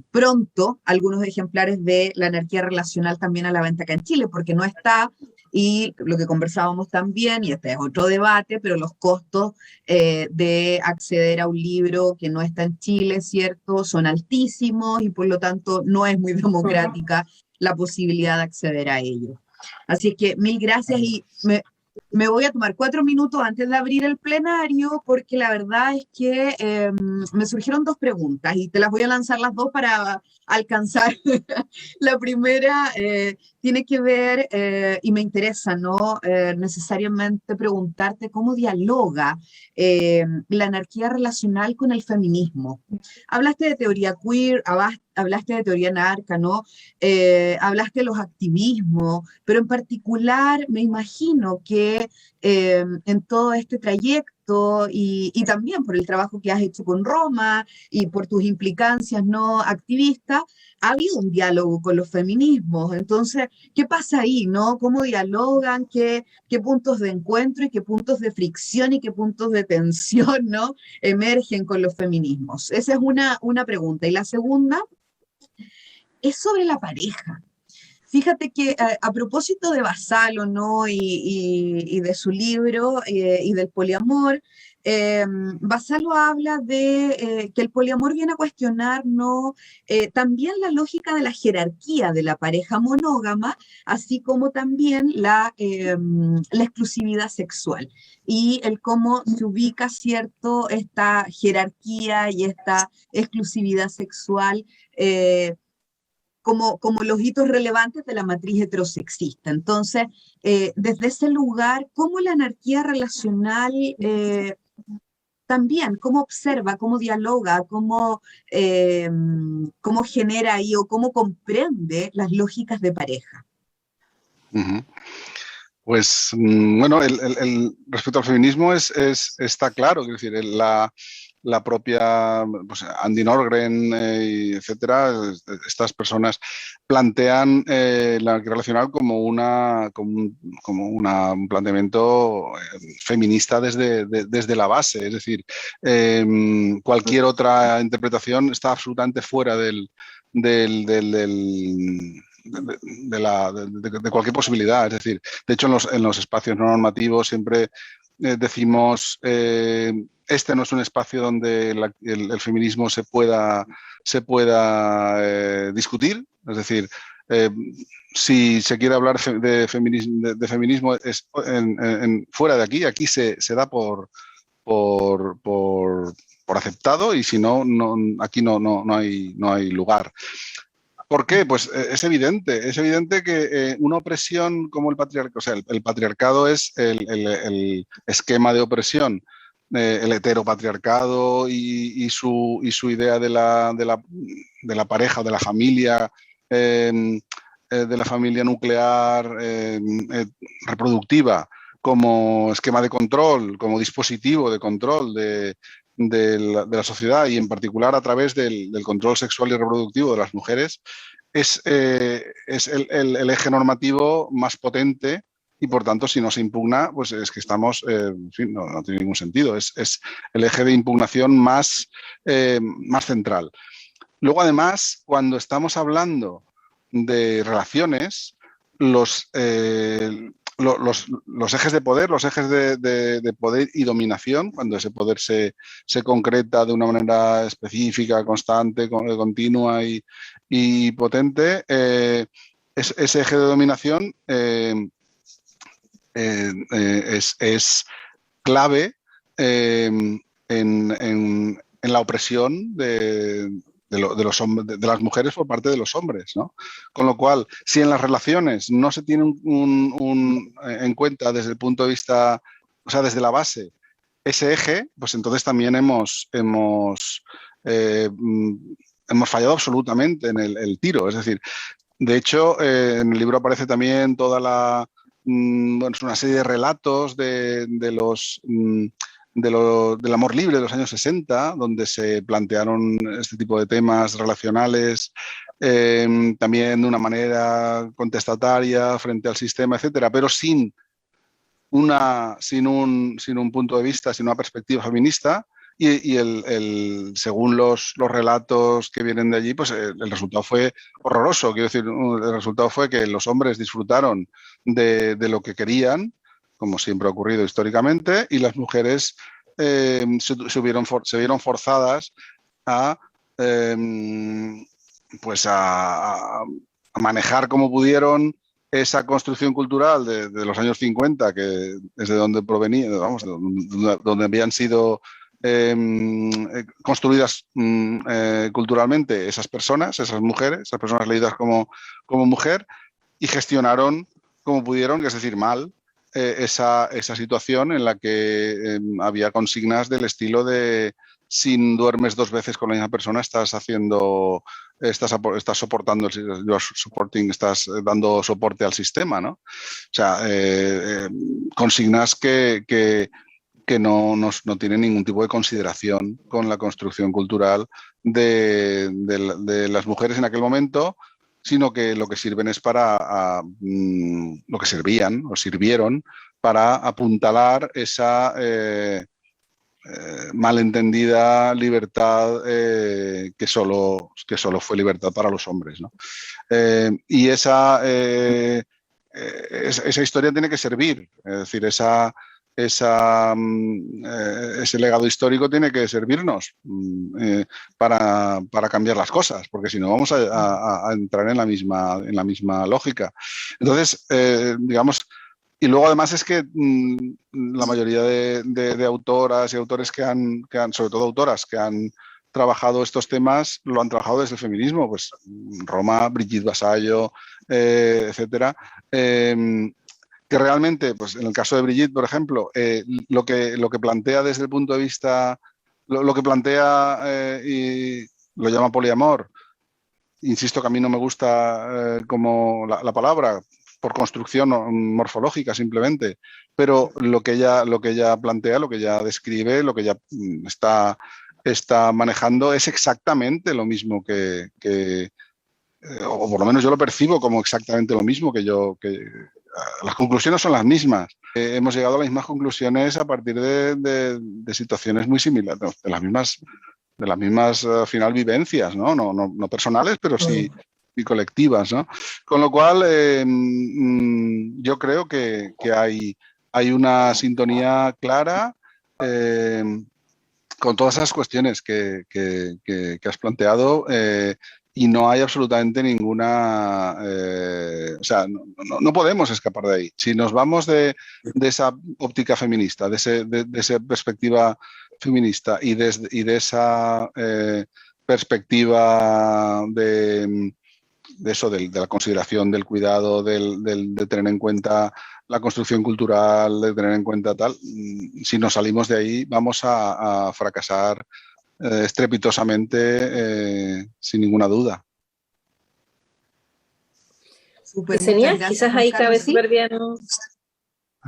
pronto algunos ejemplares de La anarquía relacional también a la venta acá en Chile, porque no está. Y lo que conversábamos también, y este es otro debate, pero los costos de acceder a un libro que no está en Chile, ¿cierto? Son altísimos y por lo tanto no es muy democrática la posibilidad de acceder a ellos. Así que mil gracias y me voy a tomar 4 minutos antes de abrir el plenario porque la verdad es que me surgieron 2 preguntas y te las voy a lanzar las 2 para alcanzar. La primera tiene que ver, y me interesa, ¿no? Necesariamente preguntarte cómo dialoga la anarquía relacional con el feminismo. Hablaste de teoría queer, hablaste de teoría anarca, ¿no? Hablaste de los activismos, pero en particular me imagino que en todo este trayecto y también por el trabajo que has hecho con Roma y por tus implicancias no activistas, ha habido un diálogo con los feminismos. Entonces, ¿qué pasa ahí, no? ¿Cómo dialogan? ¿Qué puntos de encuentro y qué puntos de fricción y qué puntos de tensión, ¿no? Emergen con los feminismos? Esa es una pregunta. Y la segunda es sobre la pareja. Fíjate que a propósito de Vassallo, ¿no? y de su libro y del poliamor, Vassallo habla de que el poliamor viene a cuestionar, ¿no? También la lógica de la jerarquía de la pareja monógama, así como también la exclusividad sexual y el cómo se ubica, ¿cierto?, esta jerarquía y esta exclusividad sexual como los hitos relevantes de la matriz heterosexista. Entonces, desde ese lugar, ¿cómo la anarquía relacional también, cómo observa, cómo dialoga, cómo genera ahí o cómo comprende las lógicas de pareja?
Pues bueno, respecto al feminismo está claro, es decir, la propia pues, Andy Norgren, etcétera, estas personas plantean la anarquía relacional como un planteamiento feminista desde la base, es decir, cualquier otra interpretación está absolutamente fuera de cualquier posibilidad. Es decir, de hecho en los espacios no normativos siempre decimos este no es un espacio donde el feminismo se pueda discutir. Es decir, si se quiere hablar de feminismo es fuera de aquí se da por aceptado, y si no, aquí no hay lugar. ¿Por qué? Pues es evidente que una opresión como el patriarcado, o sea, el patriarcado es el esquema de opresión, el heteropatriarcado y su idea de la pareja o de la familia, nuclear reproductiva como esquema de control, como dispositivo de control de la sociedad, y en particular a través del control sexual y reproductivo de las mujeres, es el eje normativo más potente y por tanto si no se impugna, pues es que estamos, en fin, no tiene ningún sentido, es el eje de impugnación más central. Luego además, cuando estamos hablando de relaciones, los ejes de poder, los ejes de poder y dominación, cuando ese poder se concreta de una manera específica, constante, continua y potente, ese eje de dominación es clave en la opresión de las mujeres por parte de los hombres, ¿no? Con lo cual, si en las relaciones no se tiene en cuenta desde el punto de vista, o sea, desde la base, ese eje, pues entonces también hemos fallado absolutamente en el tiro. Es decir, de hecho, en el libro aparece también toda bueno, es una serie de relatos del amor libre de los años 60, donde se plantearon este tipo de temas relacionales, también de una manera contestataria frente al sistema, etcétera, pero sin un punto de vista, sin una perspectiva feminista. Y según los relatos que vienen de allí, pues el resultado fue horroroso. Quiero decir, el resultado fue que los hombres disfrutaron de lo que querían, como siempre ha ocurrido históricamente, y las mujeres se vieron forzadas a manejar como pudieron esa construcción cultural de los años 50, que es de donde provenía, vamos, donde habían sido construidas culturalmente esas personas, esas mujeres, esas personas leídas como mujer, y gestionaron como pudieron, es decir, mal, esa situación en la que había consignas del estilo de si duermes 2 veces con la misma persona, estás soportando, estás dando soporte al sistema, ¿no? O sea, consignas que no tienen ningún tipo de consideración con la construcción cultural de las mujeres en aquel momento, sino que lo que sirven es lo que sirvieron para apuntalar esa malentendida libertad que solo fue libertad para los hombres, ¿no? Y esa historia tiene que servir, es decir, ese legado histórico tiene que servirnos para cambiar las cosas, porque si no vamos a entrar en la misma lógica. Entonces, digamos, y luego además es que la mayoría de autoras y autores que han, sobre todo autoras, que han trabajado estos temas, lo han trabajado desde el feminismo, pues Roma, Brigitte Vasallo, etcétera, que realmente, pues en el caso de Brigitte, por ejemplo, lo que plantea desde el punto de vista, lo que plantea y lo llama poliamor, insisto que a mí no me gusta como la palabra, por construcción morfológica simplemente, pero lo que ella plantea, lo que ella describe, lo que ella está manejando es exactamente lo mismo o por lo menos yo lo percibo como exactamente lo mismo que las conclusiones son las mismas. Hemos llegado a las mismas conclusiones a partir de situaciones muy similares, de las mismas al final vivencias, no personales, pero sí y colectivas, ¿no? Con lo cual, yo creo que hay una sintonía clara con todas esas cuestiones que has planteado y no hay absolutamente ninguna... o sea, no podemos escapar de ahí. Si nos vamos de esa óptica feminista, de esa perspectiva feminista y de esa perspectiva de la consideración del cuidado, de tener en cuenta la construcción cultural, de tener en cuenta tal, si nos salimos de ahí vamos a fracasar estrepitosamente, sin ninguna duda.
Genial, quizás ahí cabe súper bien,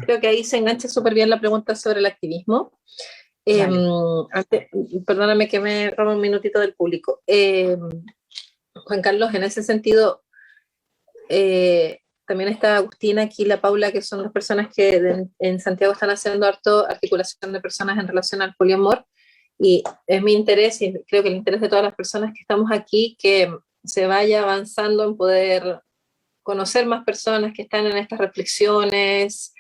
creo que ahí se engancha súper bien la pregunta sobre el activismo. Perdóname que me robe un minutito del público. Juan Carlos, en ese sentido, también está Agustina aquí, la Paula, que son las personas que en Santiago están haciendo harto articulación de personas en relación al poliamor. Y es mi interés, y creo que el interés de todas las personas que estamos aquí, que se vaya avanzando en poder conocer más personas que están en estas reflexiones,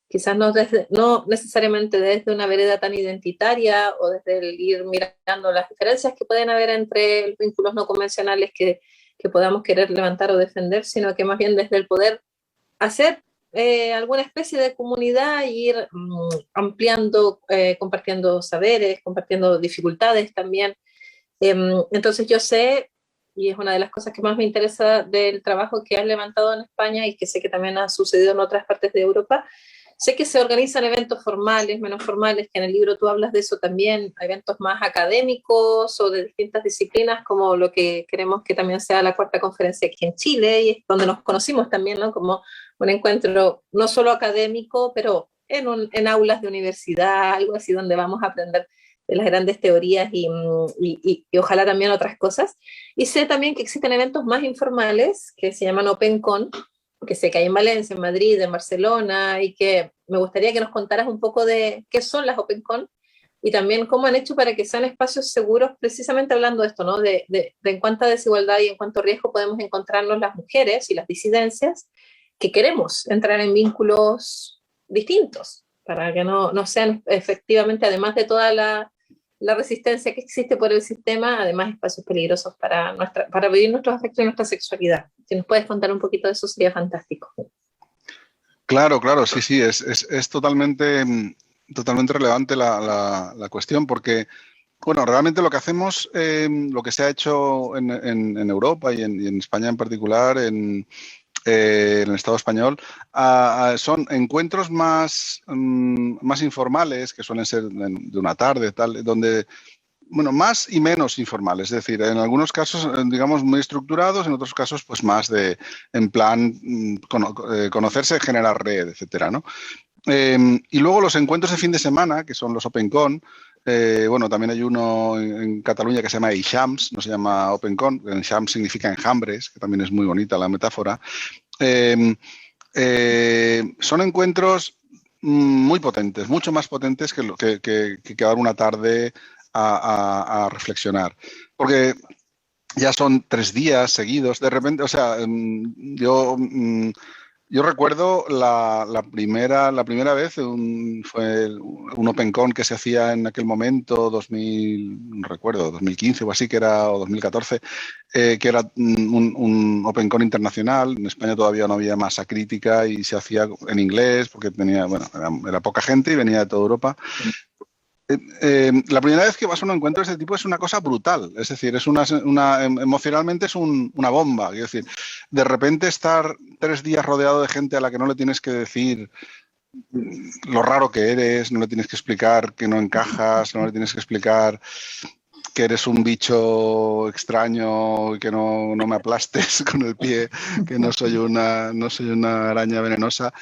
quizás no necesariamente desde una vereda tan identitaria o desde el ir mirando las diferencias que pueden haber entre los vínculos no convencionales que podamos querer levantar o defender, sino que más bien desde el poder hacer alguna especie de comunidad e ir ampliando, compartiendo saberes, compartiendo dificultades también. Entonces yo sé, y es una de las cosas que más me interesa del trabajo que has levantado en España y que sé que también ha sucedido en otras partes de Europa, sé que se organizan eventos formales, menos formales, que en el libro tú hablas de eso también, eventos más académicos o de distintas disciplinas, como lo que queremos que también sea la cuarta conferencia aquí en Chile, y es donde nos conocimos también, ¿no? Como un encuentro no solo académico, pero en aulas de universidad, algo así donde vamos a aprender de las grandes teorías y ojalá también otras cosas. Y sé también que existen eventos más informales que se llaman OpenCon, que sé que hay en Valencia, en Madrid, en Barcelona, y que me gustaría que nos contaras un poco de qué son las OpenCon y también cómo han hecho para que sean espacios seguros, precisamente hablando de esto, ¿no? De en cuánta desigualdad y en cuánto riesgo podemos encontrarnos las mujeres y las disidencias que queremos entrar en vínculos distintos, para que no sean efectivamente, además de toda la resistencia que existe por el sistema, además espacios peligrosos para vivir nuestros afectos y nuestra sexualidad. Si nos puedes contar un poquito de eso sería fantástico.
Claro, sí, es totalmente relevante la cuestión porque, bueno, realmente lo que hacemos, lo que se ha hecho en Europa y en España en particular, en el Estado español, son encuentros más informales, que suelen ser de una tarde, tal, donde, bueno, más y menos informales, es decir, en algunos casos, digamos, muy estructurados, en otros casos, pues más en plan, conocerse, generar red, etcétera, ¿no? Y luego los encuentros de fin de semana, que son los OpenCon, bueno, también hay uno en Cataluña que se llama Eixams, no se llama OpenCon, Eixams significa enjambres, que también es muy bonita la metáfora. Son encuentros muy potentes, mucho más potentes que dar una tarde a reflexionar. Porque ya son 3 días seguidos, de repente, o sea, yo recuerdo la primera vez, fue un OpenCon que se hacía en aquel momento, 2015 o así, o 2014, que era un OpenCon internacional. En España todavía no había masa crítica y se hacía en inglés porque era poca gente y venía de toda Europa. La primera vez que vas a un encuentro de este tipo es una cosa brutal, es decir, emocionalmente es una bomba, quiero decir, de repente estar 3 días rodeado de gente a la que no le tienes que decir lo raro que eres, no le tienes que explicar que no encajas, no le tienes que explicar que eres un bicho extraño y que no me aplastes con el pie, que no soy una araña venenosa.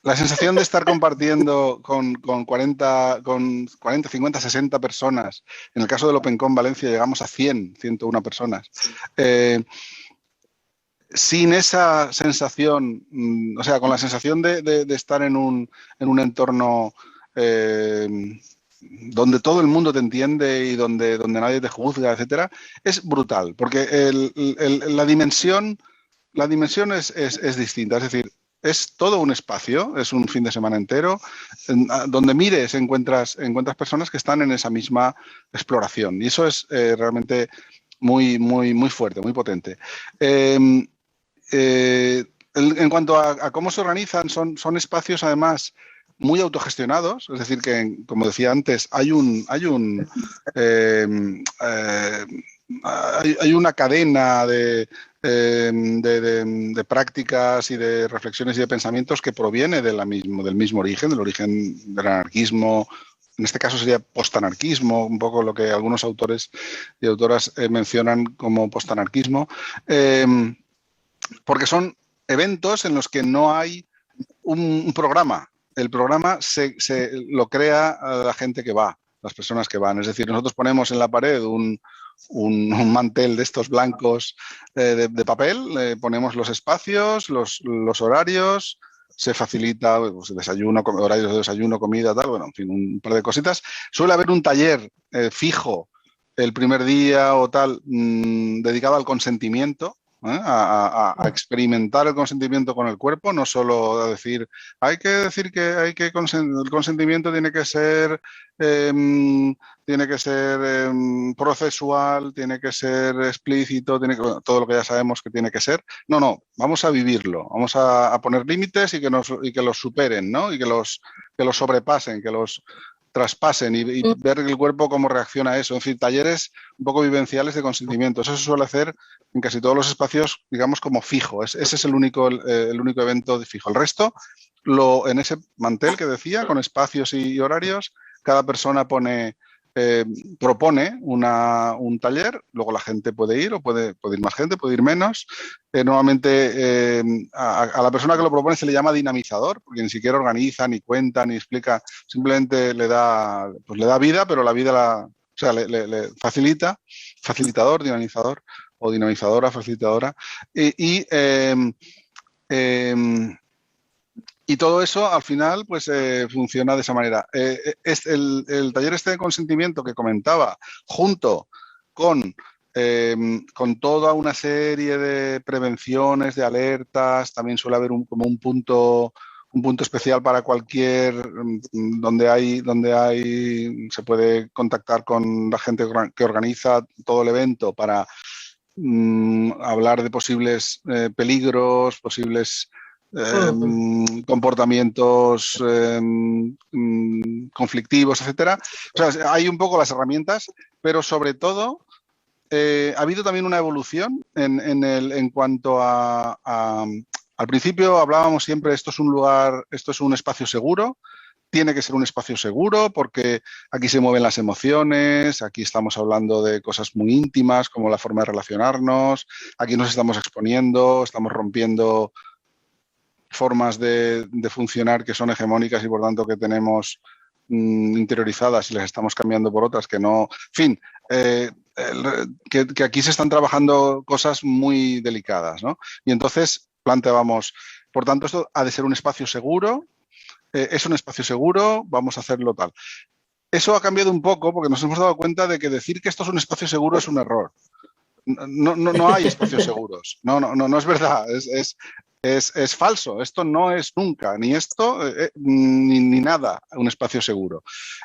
La sensación de estar compartiendo con 40, 50, 60 personas. En el caso del OpenCon Valencia llegamos a 101 personas. Sin esa sensación, o sea, con la sensación de estar en un entorno donde todo el mundo te entiende y donde nadie te juzga, etcétera, es brutal. Porque la dimensión es distinta. Es decir, es todo un espacio, es un fin de semana entero, donde mires encuentras personas que están en esa misma exploración. Y eso es realmente muy, muy, muy fuerte, muy potente. En cuanto a cómo se organizan, son espacios además muy autogestionados, es decir, que, como decía antes, hay una cadena de prácticas y de reflexiones y de pensamientos que proviene del mismo origen, del origen del anarquismo. En este caso sería postanarquismo, un poco lo que algunos autores y autoras mencionan como postanarquismo, porque son eventos en los que no hay un programa. El programa lo crea la gente que va, las personas que van. Es decir, nosotros ponemos en la pared un mantel de estos blancos de papel, ponemos los espacios, los horarios, se facilita pues, desayuno, horarios de desayuno, comida, tal, bueno, en fin, un par de cositas. Suele haber un taller fijo el primer día o tal, dedicado al consentimiento, a experimentar el consentimiento con el cuerpo, no solo a decir, hay que decir que el consentimiento tiene que ser procesual, tiene que ser explícito, todo lo que ya sabemos que tiene que ser. No, vamos a vivirlo, vamos a poner límites y que los superen, ¿no? Y que los sobrepasen, que los traspasen y ver el cuerpo cómo reacciona a eso. En fin, talleres un poco vivenciales de consentimiento. Eso se suele hacer en casi todos los espacios, digamos, como fijo. Ese es el único evento de fijo. El resto, en ese mantel que decía, con espacios y horarios, cada persona propone un taller, luego la gente puede ir, o puede ir más gente, puede ir menos. Normalmente a la persona que lo propone se le llama dinamizador, porque ni siquiera organiza, ni cuenta, ni explica, simplemente le da vida, pero la vida le facilita, facilitador, dinamizador, o dinamizadora, facilitadora. Y todo eso, al final, pues funciona de esa manera. El taller de consentimiento que comentaba, junto con toda una serie de prevenciones, de alertas, también suele haber como un punto especial para donde se puede contactar con la gente que organiza todo el evento para hablar de posibles peligros, posibles comportamientos conflictivos, etcétera. O sea, hay un poco las herramientas, pero sobre todo ha habido también una evolución en cuanto al principio hablábamos siempre, esto es un espacio seguro. Tiene que ser un espacio seguro porque aquí se mueven las emociones, aquí estamos hablando de cosas muy íntimas como la forma de relacionarnos, aquí nos estamos exponiendo, estamos rompiendo formas de funcionar que son hegemónicas y por tanto que tenemos interiorizadas y las estamos cambiando por otras que no. En fin, que aquí se están trabajando cosas muy delicadas, ¿no? Y entonces planteábamos, por tanto, esto ha de ser un espacio seguro, es un espacio seguro, vamos a hacerlo tal. Eso ha cambiado un poco porque nos hemos dado cuenta de que decir que esto es un espacio seguro es un error. No hay espacios seguros. No es verdad. Es falso. Esto no es nunca, ni esto, ni nada, un espacio seguro.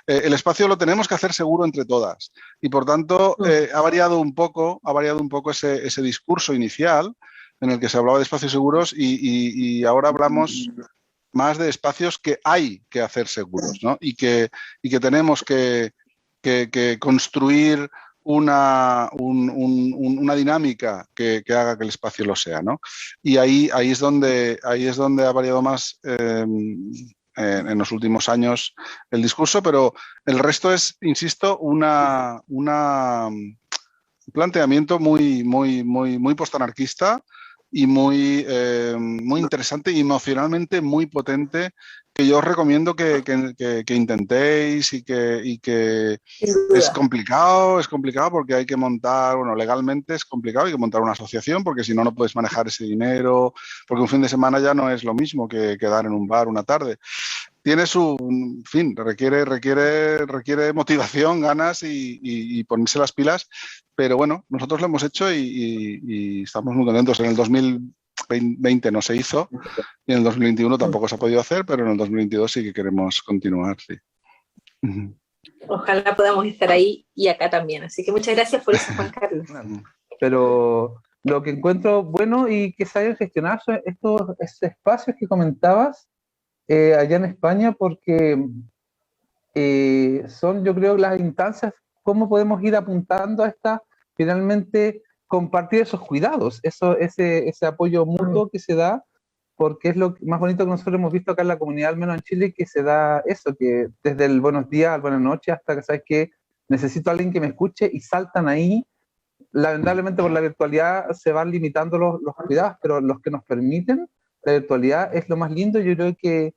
El espacio lo tenemos que hacer seguro entre todas. Y por tanto, ha variado un poco ese discurso inicial en el que se hablaba de espacios seguros y ahora hablamos más de espacios que hay que hacer seguros, ¿no? Y que tenemos que construir una dinámica que haga que el espacio lo sea, ¿no? Y ahí es donde ha variado más en los últimos años el discurso, pero el resto es, insisto, un planteamiento muy postanarquista y muy interesante y emocionalmente muy potente, que yo os recomiendo que intentéis y que es complicado porque hay que montar, legalmente es complicado, hay que montar una asociación porque si no, no puedes manejar ese dinero, porque un fin de semana ya no es lo mismo que quedar en un bar una tarde. Tiene requiere motivación, ganas y ponerse las pilas, pero bueno, nosotros lo hemos hecho y estamos muy contentos. En el 2020 no se hizo y en el 2021 tampoco se ha podido hacer, pero en el 2022 sí que queremos continuar, sí.
Ojalá podamos estar ahí y acá también. Así que muchas gracias por eso, Juan Carlos.
Pero lo que encuentro bueno y que se hayan gestionado son estos espacios que comentabas allá en España, porque son, yo creo, las instancias, cómo podemos ir apuntando a finalmente compartir esos cuidados, ese apoyo mutuo que se da, porque es lo más bonito que nosotros hemos visto acá en la comunidad, al menos en Chile, que se da eso, que desde el buenos días al buenas noches hasta que sabes que necesito a alguien que me escuche y saltan ahí. Lamentablemente por la virtualidad se van limitando los cuidados, pero los que nos permiten la virtualidad es lo más lindo. Yo creo que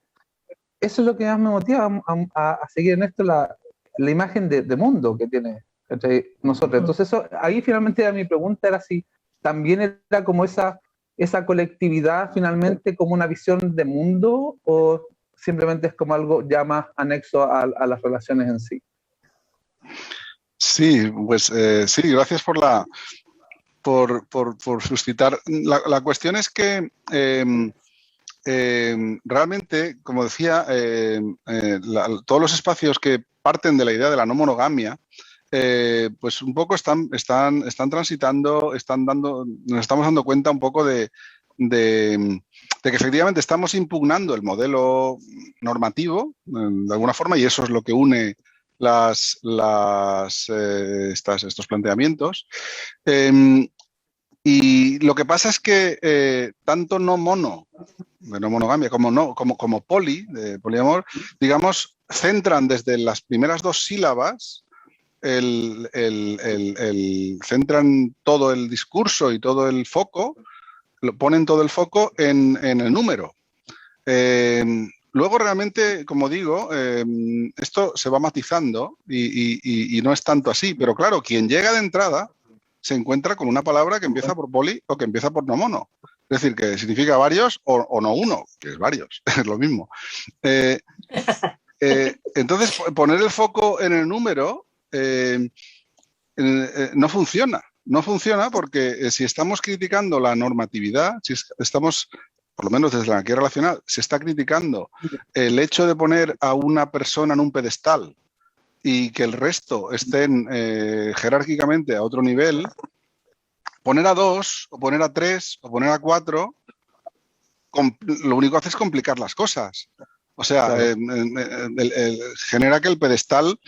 eso es lo que más me motiva a seguir en esto, la imagen de mundo que tiene entre nosotros. Entonces ahí finalmente mi pregunta era si también era como esa colectividad finalmente como una visión de mundo, o simplemente es como algo ya más anexo a las relaciones en sí.
Sí, pues sí, gracias por suscitar. La cuestión es que realmente, como decía, todos los espacios que parten de la idea de la no monogamia, pues un poco están transitando, nos estamos dando cuenta un poco de que efectivamente estamos impugnando el modelo normativo, de alguna forma, y eso es lo que une estos planteamientos. Y lo que pasa es que tanto no monogamia como poli, de poliamor, digamos, centran desde las primeras dos sílabas, centran todo el discurso y todo el foco, ponen todo el foco en el número. Luego realmente, como digo, esto se va matizando y no es tanto así, pero claro, quien llega de entrada se encuentra con una palabra que empieza por poli o que empieza por no mono. Es decir, que significa varios o no uno, que es varios, es lo mismo. Entonces, poner el foco en el número no funciona. No funciona porque si estamos criticando la normatividad, si estamos, por lo menos desde la anarquía relacional, se está criticando el hecho de poner a una persona en un pedestal y que el resto estén jerárquicamente a otro nivel, poner a 2 o poner a 3 o poner a 4, lo único que hace es complicar las cosas. O sea, claro, genera que el pedestal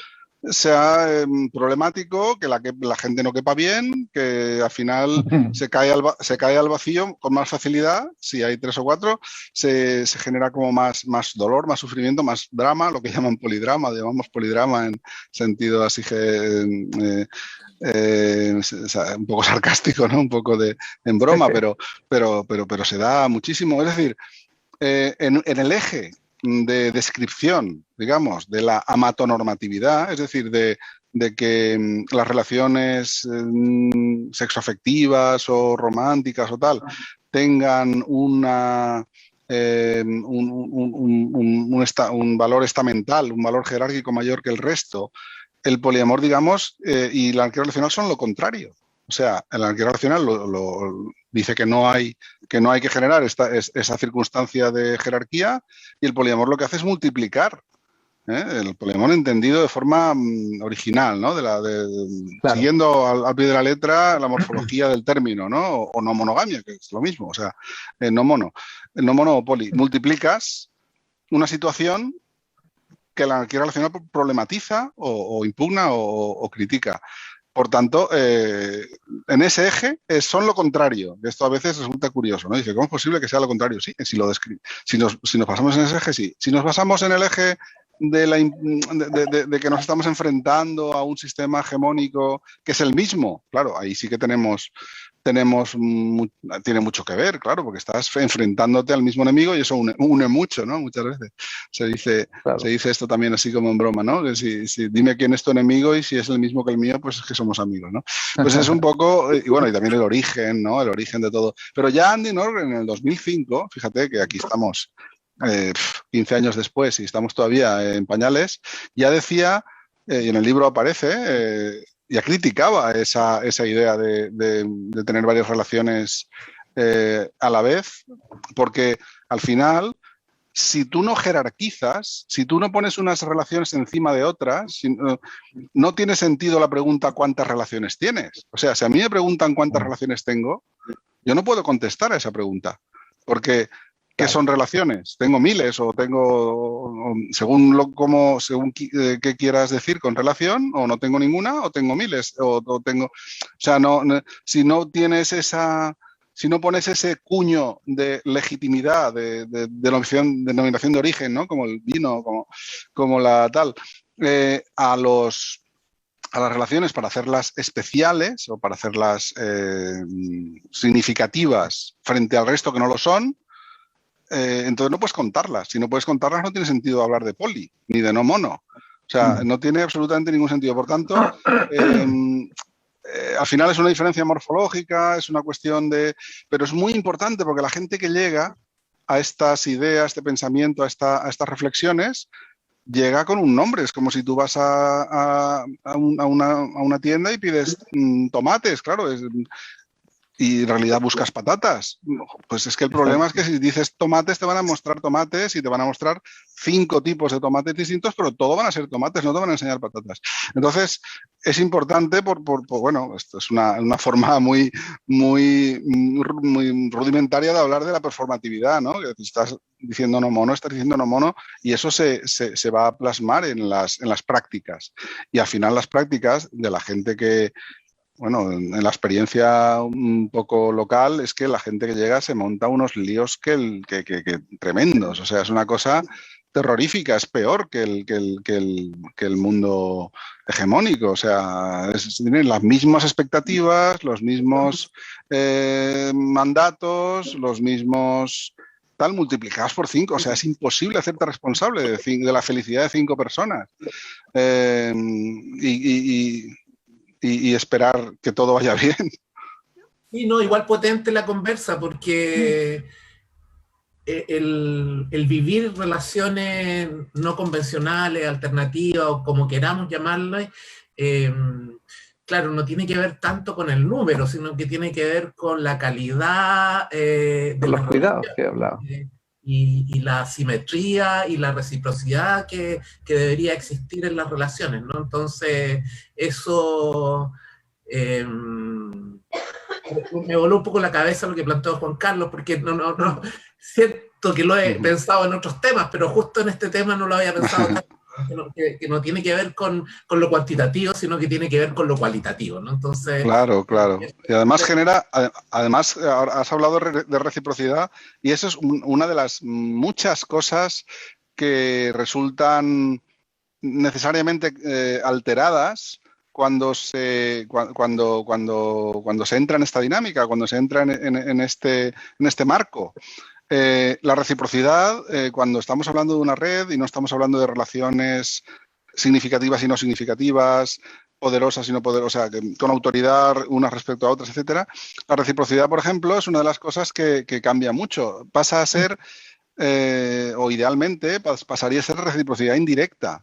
sea problemático, que la gente no quepa bien, que al final se cae al vacío con más facilidad. Si hay 3 o 4, se genera como más dolor, más sufrimiento, más drama, lo que llamamos polidrama en sentido así que un poco sarcástico, ¿no? Un poco en broma, pero se da muchísimo. Es decir, en el eje de descripción, digamos, de la amatonormatividad, es decir, de que las relaciones sexoafectivas o románticas o tal tengan un valor estamental, un valor jerárquico mayor que el resto, el poliamor, digamos, y la anarquía relacional son lo contrario. O sea, la anarquía relacional dice que no hay que generar esa circunstancia de jerarquía, y el poliamor lo que hace es multiplicar. El poliamor entendido de forma original, ¿no? Claro, siguiendo al pie de la letra la morfología del término, ¿no? O no monogamia, que es lo mismo. O sea, no mono o poli. Multiplicas una situación que la anarquía relacional problematiza o impugna o critica. Por tanto, en ese eje son lo contrario. Esto a veces resulta curioso, ¿no? Dice, ¿cómo es posible que sea lo contrario? Sí, si nos basamos en ese eje, sí. Si nos basamos en el eje de que nos estamos enfrentando a un sistema hegemónico que es el mismo, claro, ahí sí que tiene mucho que ver, claro, porque estás enfrentándote al mismo enemigo y eso une mucho, ¿no? Muchas veces se dice esto también así como en broma, ¿no? Que si dime quién es tu enemigo y si es el mismo que el mío, pues es que somos amigos, ¿no? Pues es un poco, y bueno, y también el origen, ¿no? El origen de todo. Pero ya Andy North en el 2005, fíjate que aquí estamos 15 años después y estamos todavía en pañales, ya decía, y en el libro aparece, ya criticaba esa idea de tener varias relaciones a la vez, porque al final, si tú no jerarquizas, si tú no pones unas relaciones encima de otras, no tiene sentido la pregunta ¿cuántas relaciones tienes? O sea, si a mí me preguntan cuántas relaciones tengo, yo no puedo contestar a esa pregunta, porque ¿qué son relaciones? Tengo miles o tengo, según qué quieras decir con relación, o no tengo ninguna o tengo miles o tengo, o sea, si no tienes si no pones ese cuño de legitimidad, de denominación de origen, ¿no? Como el vino, como la tal, a las relaciones para hacerlas especiales o para hacerlas significativas frente al resto que no lo son, entonces no puedes contarlas. Si no puedes contarlas, no tiene sentido hablar de poli ni de no mono. O sea, no tiene absolutamente ningún sentido. Por tanto, al final es una diferencia morfológica, es una cuestión de... Pero es muy importante porque la gente que llega a estas ideas, a este pensamiento, a estas reflexiones, llega con un nombre. Es como si tú vas a una tienda y pides tomates, claro, y en realidad buscas patatas. Pues es que el problema es que si dices tomates, te van a mostrar tomates y te van a mostrar 5 tipos de tomates distintos, pero todo van a ser tomates, no te van a enseñar patatas. Entonces, es importante, bueno, esto es una forma muy rudimentaria de hablar de la performatividad, ¿no? Que estás diciendo no mono, estás diciendo no mono, y eso se va a plasmar en las prácticas. Y al final las prácticas de la gente que... Bueno, en la experiencia un poco local es que la gente que llega se monta unos líos que tremendos. O sea, es una cosa terrorífica, es peor que el mundo hegemónico. O sea, tienen las mismas expectativas, los mismos mandatos, los mismos tal, multiplicados por 5. O sea, es imposible hacerte responsable de la felicidad de 5 personas. Y esperar que todo vaya bien.
Y no, igual potente la conversa, porque el vivir relaciones no convencionales, alternativas, o como queramos llamarlas, claro, no tiene que ver tanto con el número, sino que tiene que ver con la calidad de
los cuidados que he hablado.
Y la simetría y la reciprocidad que debería existir en las relaciones, ¿no? Entonces, eso me voló un poco la cabeza lo que planteó Juan Carlos, porque no siento que lo he pensado en otros temas, pero justo en este tema no lo había pensado tanto. Que no tiene que ver con lo cuantitativo, sino que tiene que ver con lo cualitativo, ¿no? Entonces,
claro. Y además has hablado de reciprocidad, y eso es una de las muchas cosas que resultan necesariamente alteradas cuando se entra en esta dinámica, cuando se entra en este marco. La reciprocidad, cuando estamos hablando de una red y no estamos hablando de relaciones significativas y no significativas, poderosas y no poderosas, con autoridad unas respecto a otras, etcétera, la reciprocidad, por ejemplo, es una de las cosas que cambia mucho. Pasa a ser, o idealmente, pasaría a ser reciprocidad indirecta.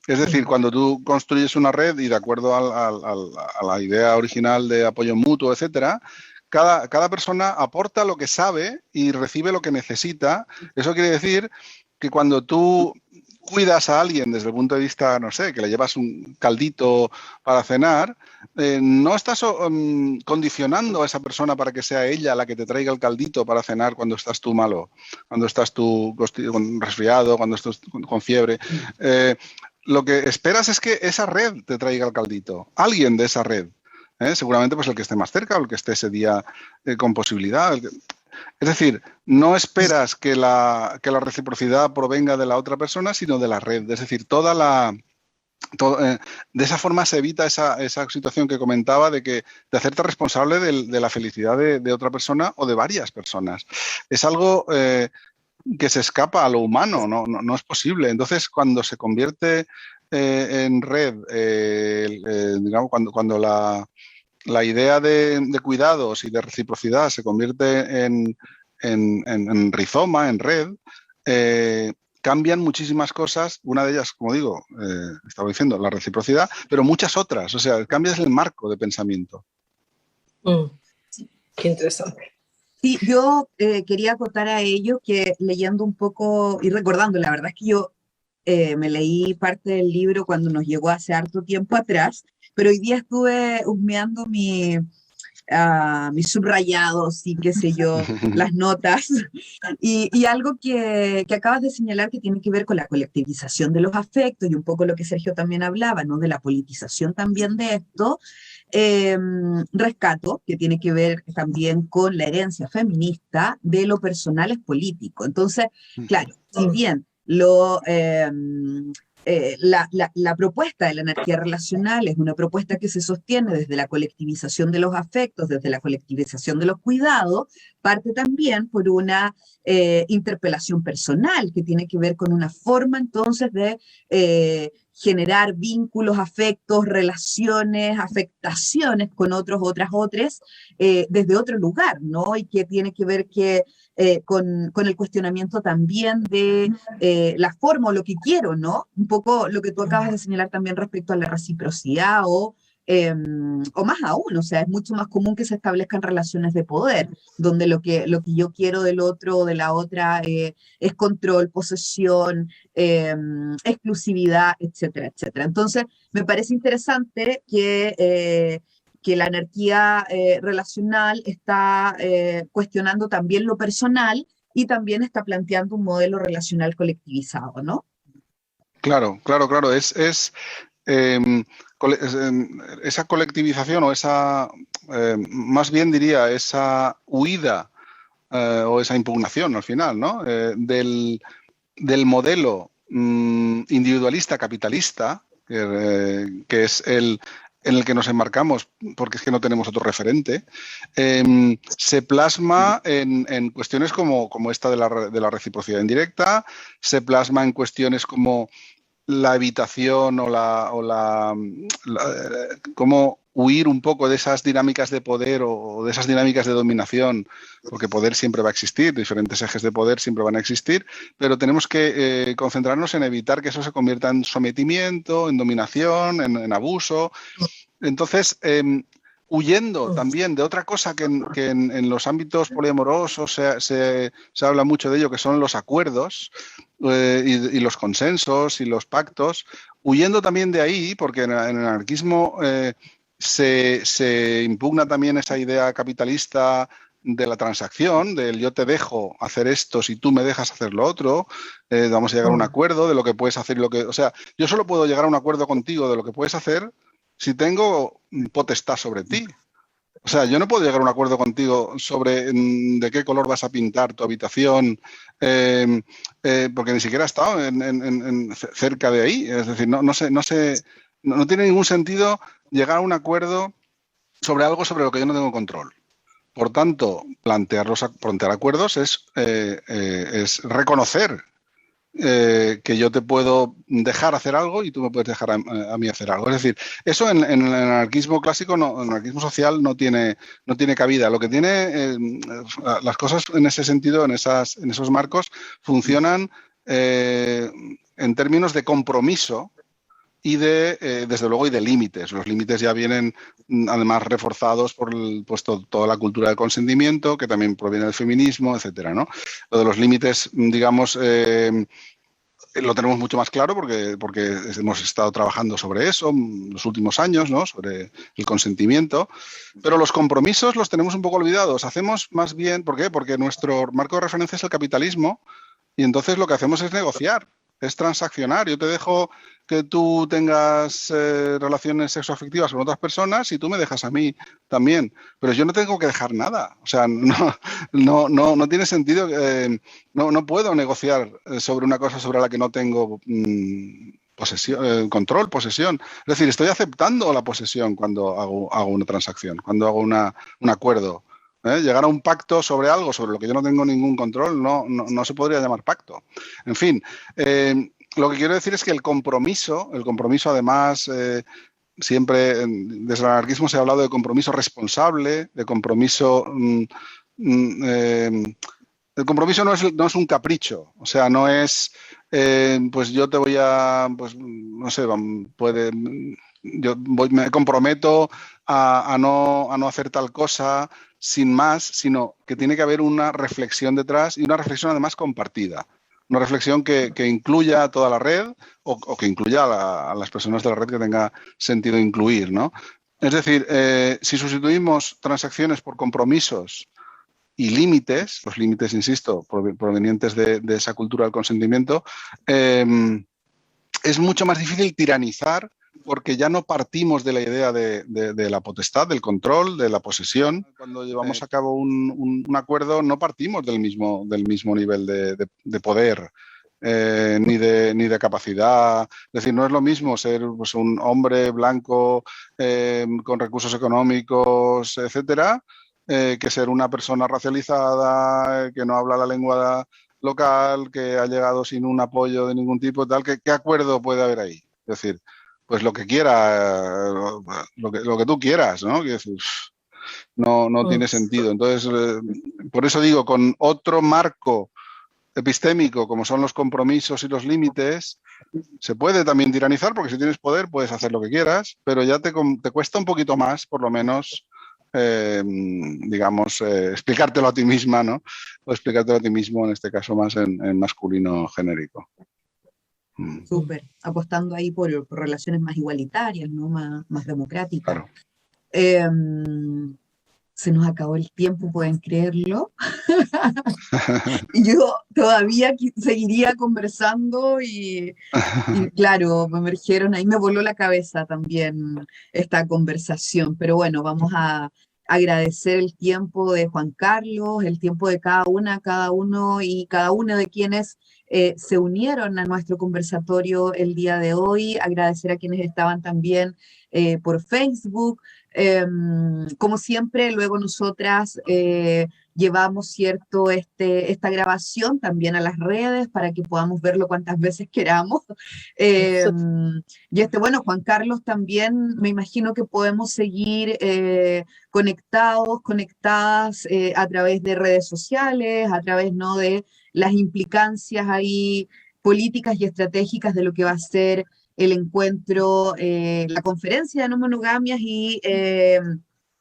Es decir, cuando tú construyes una red y de acuerdo a la idea original de apoyo mutuo, etcétera, cada persona aporta lo que sabe y recibe lo que necesita. Eso quiere decir que cuando tú cuidas a alguien desde el punto de vista, no sé, que le llevas un caldito para cenar, no estás condicionando a esa persona para que sea ella la que te traiga el caldito para cenar cuando estás tú malo, cuando estás tú resfriado, cuando estás con fiebre. Lo que esperas es que esa red te traiga el caldito, alguien de esa red. Seguramente pues el que esté más cerca o el que esté ese día con posibilidad. Es decir, no esperas que la reciprocidad provenga de la otra persona, sino de la red. Es decir, de esa forma se evita esa situación que comentaba de hacerte responsable de la felicidad de otra persona o de varias personas. Es algo que se escapa a lo humano, no es posible. Entonces, cuando se convierte en red, digamos, cuando la idea de cuidados y de reciprocidad se convierte en rizoma, en red, cambian muchísimas cosas. Una de ellas, como digo, estaba diciendo, la reciprocidad, pero muchas otras. O sea, cambias el marco de pensamiento.
Qué interesante.
Sí, yo quería acotar a ello que leyendo un poco y recordando, la verdad es que yo me leí parte del libro cuando nos llegó hace harto tiempo atrás, pero hoy día estuve husmeando mis subrayados y qué sé yo, las notas, y algo que acabas de señalar que tiene que ver con la colectivización de los afectos y un poco lo que Sergio también hablaba, ¿no? De la politización también de esto. Rescato, que tiene que ver también con la herencia feminista de lo personal es político. Entonces, claro, si bien la propuesta de la energía relacional es una propuesta que se sostiene desde la colectivización de los afectos, desde la colectivización de los cuidados, parte también por una interpelación personal que tiene que ver con una forma entonces de generar vínculos, afectos, relaciones, afectaciones con otras, desde otro lugar, ¿no? Y que tiene que ver con el cuestionamiento también de la forma o lo que quiero, ¿no? Un poco lo que tú acabas de señalar también respecto a la reciprocidad o más aún, o sea, es mucho más común que se establezcan relaciones de poder, donde lo que yo quiero del otro o de la otra es control, posesión, exclusividad, etcétera, etcétera. Entonces, me parece interesante que la energía relacional está cuestionando también lo personal y también está planteando un modelo relacional colectivizado, ¿no?
Claro, claro, claro. Esa colectivización o más bien diría, esa huida o esa impugnación al final, ¿no? Del modelo individualista capitalista, que es en el que nos enmarcamos, porque es que no tenemos otro referente, se plasma en cuestiones como esta de la reciprocidad indirecta, se plasma en cuestiones como la evitación cómo huir un poco de esas dinámicas de poder o de esas dinámicas de dominación, porque poder siempre va a existir, diferentes ejes de poder siempre van a existir, pero tenemos que concentrarnos en evitar que eso se convierta en sometimiento, en dominación, en abuso. Entonces, huyendo también de otra cosa que en los ámbitos poliamorosos se habla mucho de ello, que son los acuerdos y los consensos y los pactos, huyendo también de ahí, porque en el anarquismo se impugna también esa idea capitalista de la transacción, del yo te dejo hacer esto si tú me dejas hacer lo otro, vamos a llegar a un acuerdo de lo que puedes hacer y lo que... O sea, yo solo puedo llegar a un acuerdo contigo de lo que puedes hacer si tengo potestad sobre ti. O sea, yo no puedo llegar a un acuerdo contigo sobre de qué color vas a pintar tu habitación, porque ni siquiera he estado cerca de ahí. Es decir, no tiene ningún sentido llegar a un acuerdo sobre algo sobre lo que yo no tengo control. Por tanto, plantear acuerdos es reconocer que yo te puedo dejar hacer algo y tú me puedes dejar a mí hacer algo. Es decir, eso en el anarquismo clásico, en el anarquismo social no tiene cabida. Lo que tiene, las cosas en ese sentido, en esos marcos, funcionan en términos de compromiso y desde luego, y de límites. Los límites ya vienen además reforzados por toda la cultura del consentimiento, que también proviene del feminismo, etcétera, ¿no? Lo de los límites, digamos, lo tenemos mucho más claro porque hemos estado trabajando sobre eso en los últimos años, ¿no? Sobre el consentimiento, pero los compromisos los tenemos un poco olvidados. Hacemos más bien, ¿por qué? Porque nuestro marco de referencia es el capitalismo y entonces lo que hacemos es negociar, es transaccionar. Yo te dejo que tú tengas relaciones sexoafectivas con otras personas y tú me dejas a mí también. Pero yo no tengo que dejar nada. O sea, no tiene sentido. No puedo negociar sobre una cosa sobre la que no tengo control, posesión. Es decir, estoy aceptando la posesión cuando hago una transacción, cuando hago un acuerdo. Llegar a un pacto sobre algo sobre lo que yo no tengo ningún control no se podría llamar pacto. En fin, lo que quiero decir es que el compromiso además, siempre desde el anarquismo se ha hablado de compromiso responsable, de compromiso... el compromiso no es un capricho, o sea, no es, pues yo te voy a, pues no sé, me comprometo a no hacer tal cosa sin más, sino que tiene que haber una reflexión detrás y una reflexión además compartida. Una reflexión que incluya a toda la red o que incluya a las personas de la red que tenga sentido incluir, ¿no? Es decir, si sustituimos transacciones por compromisos y límites, los límites, insisto, provenientes de esa cultura del consentimiento, es mucho más difícil tiranizar porque ya no partimos de la idea de la potestad, del control, de la posesión. Cuando llevamos a cabo un acuerdo no partimos del mismo nivel de poder ni de capacidad. Es decir, no es lo mismo ser pues, un hombre blanco con recursos económicos, etcétera, que ser una persona racializada, que no habla la lengua local, que ha llegado sin un apoyo de ningún tipo, tal. ¿Qué acuerdo puede haber ahí? Es decir, pues lo que quiera, lo que tú quieras, ¿no? Es decir, no tiene sentido. Entonces, por eso digo, con otro marco epistémico, como son los compromisos y los límites, se puede también tiranizar, porque si tienes poder puedes hacer lo que quieras, pero ya te cuesta un poquito más, por lo menos, digamos, explicártelo a ti misma, ¿no? O explicártelo a ti mismo, en este caso más en masculino genérico.
Súper, apostando ahí por relaciones más igualitarias, ¿no? Más democráticas.
Claro.
Se nos acabó el tiempo, ¿pueden creerlo? Yo todavía seguiría conversando y claro, me emergieron, ahí me voló la cabeza también esta conversación, pero bueno, vamos a agradecer el tiempo de Juan Carlos, el tiempo de cada uno y cada una de quienes se unieron a nuestro conversatorio el día de hoy, agradecer a quienes estaban también por Facebook. Como siempre, luego nosotras llevamos, ¿cierto?, esta grabación también a las redes para que podamos verlo cuantas veces queramos. Y bueno, Juan Carlos, también me imagino que podemos seguir conectadas a través de redes sociales, a través, ¿no?, de las implicancias ahí políticas y estratégicas de lo que va a ser el encuentro, la conferencia de no monogamias y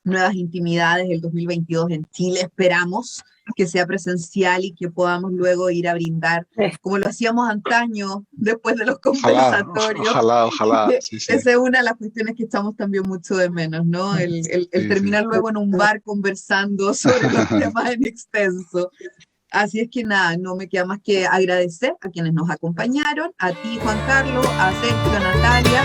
nuevas intimidades del 2022 en Chile. Esperamos que sea presencial y que podamos luego ir a brindar, como lo hacíamos antaño, después de los conversatorios.
Ojalá. Sí.
Esa es una de las cuestiones que echamos también mucho de menos, ¿no? El terminar luego en un bar conversando sobre los temas en extenso. Así es que nada, no me queda más que agradecer a quienes nos acompañaron, a ti, Juan Carlos, a Sergio, a Natalia,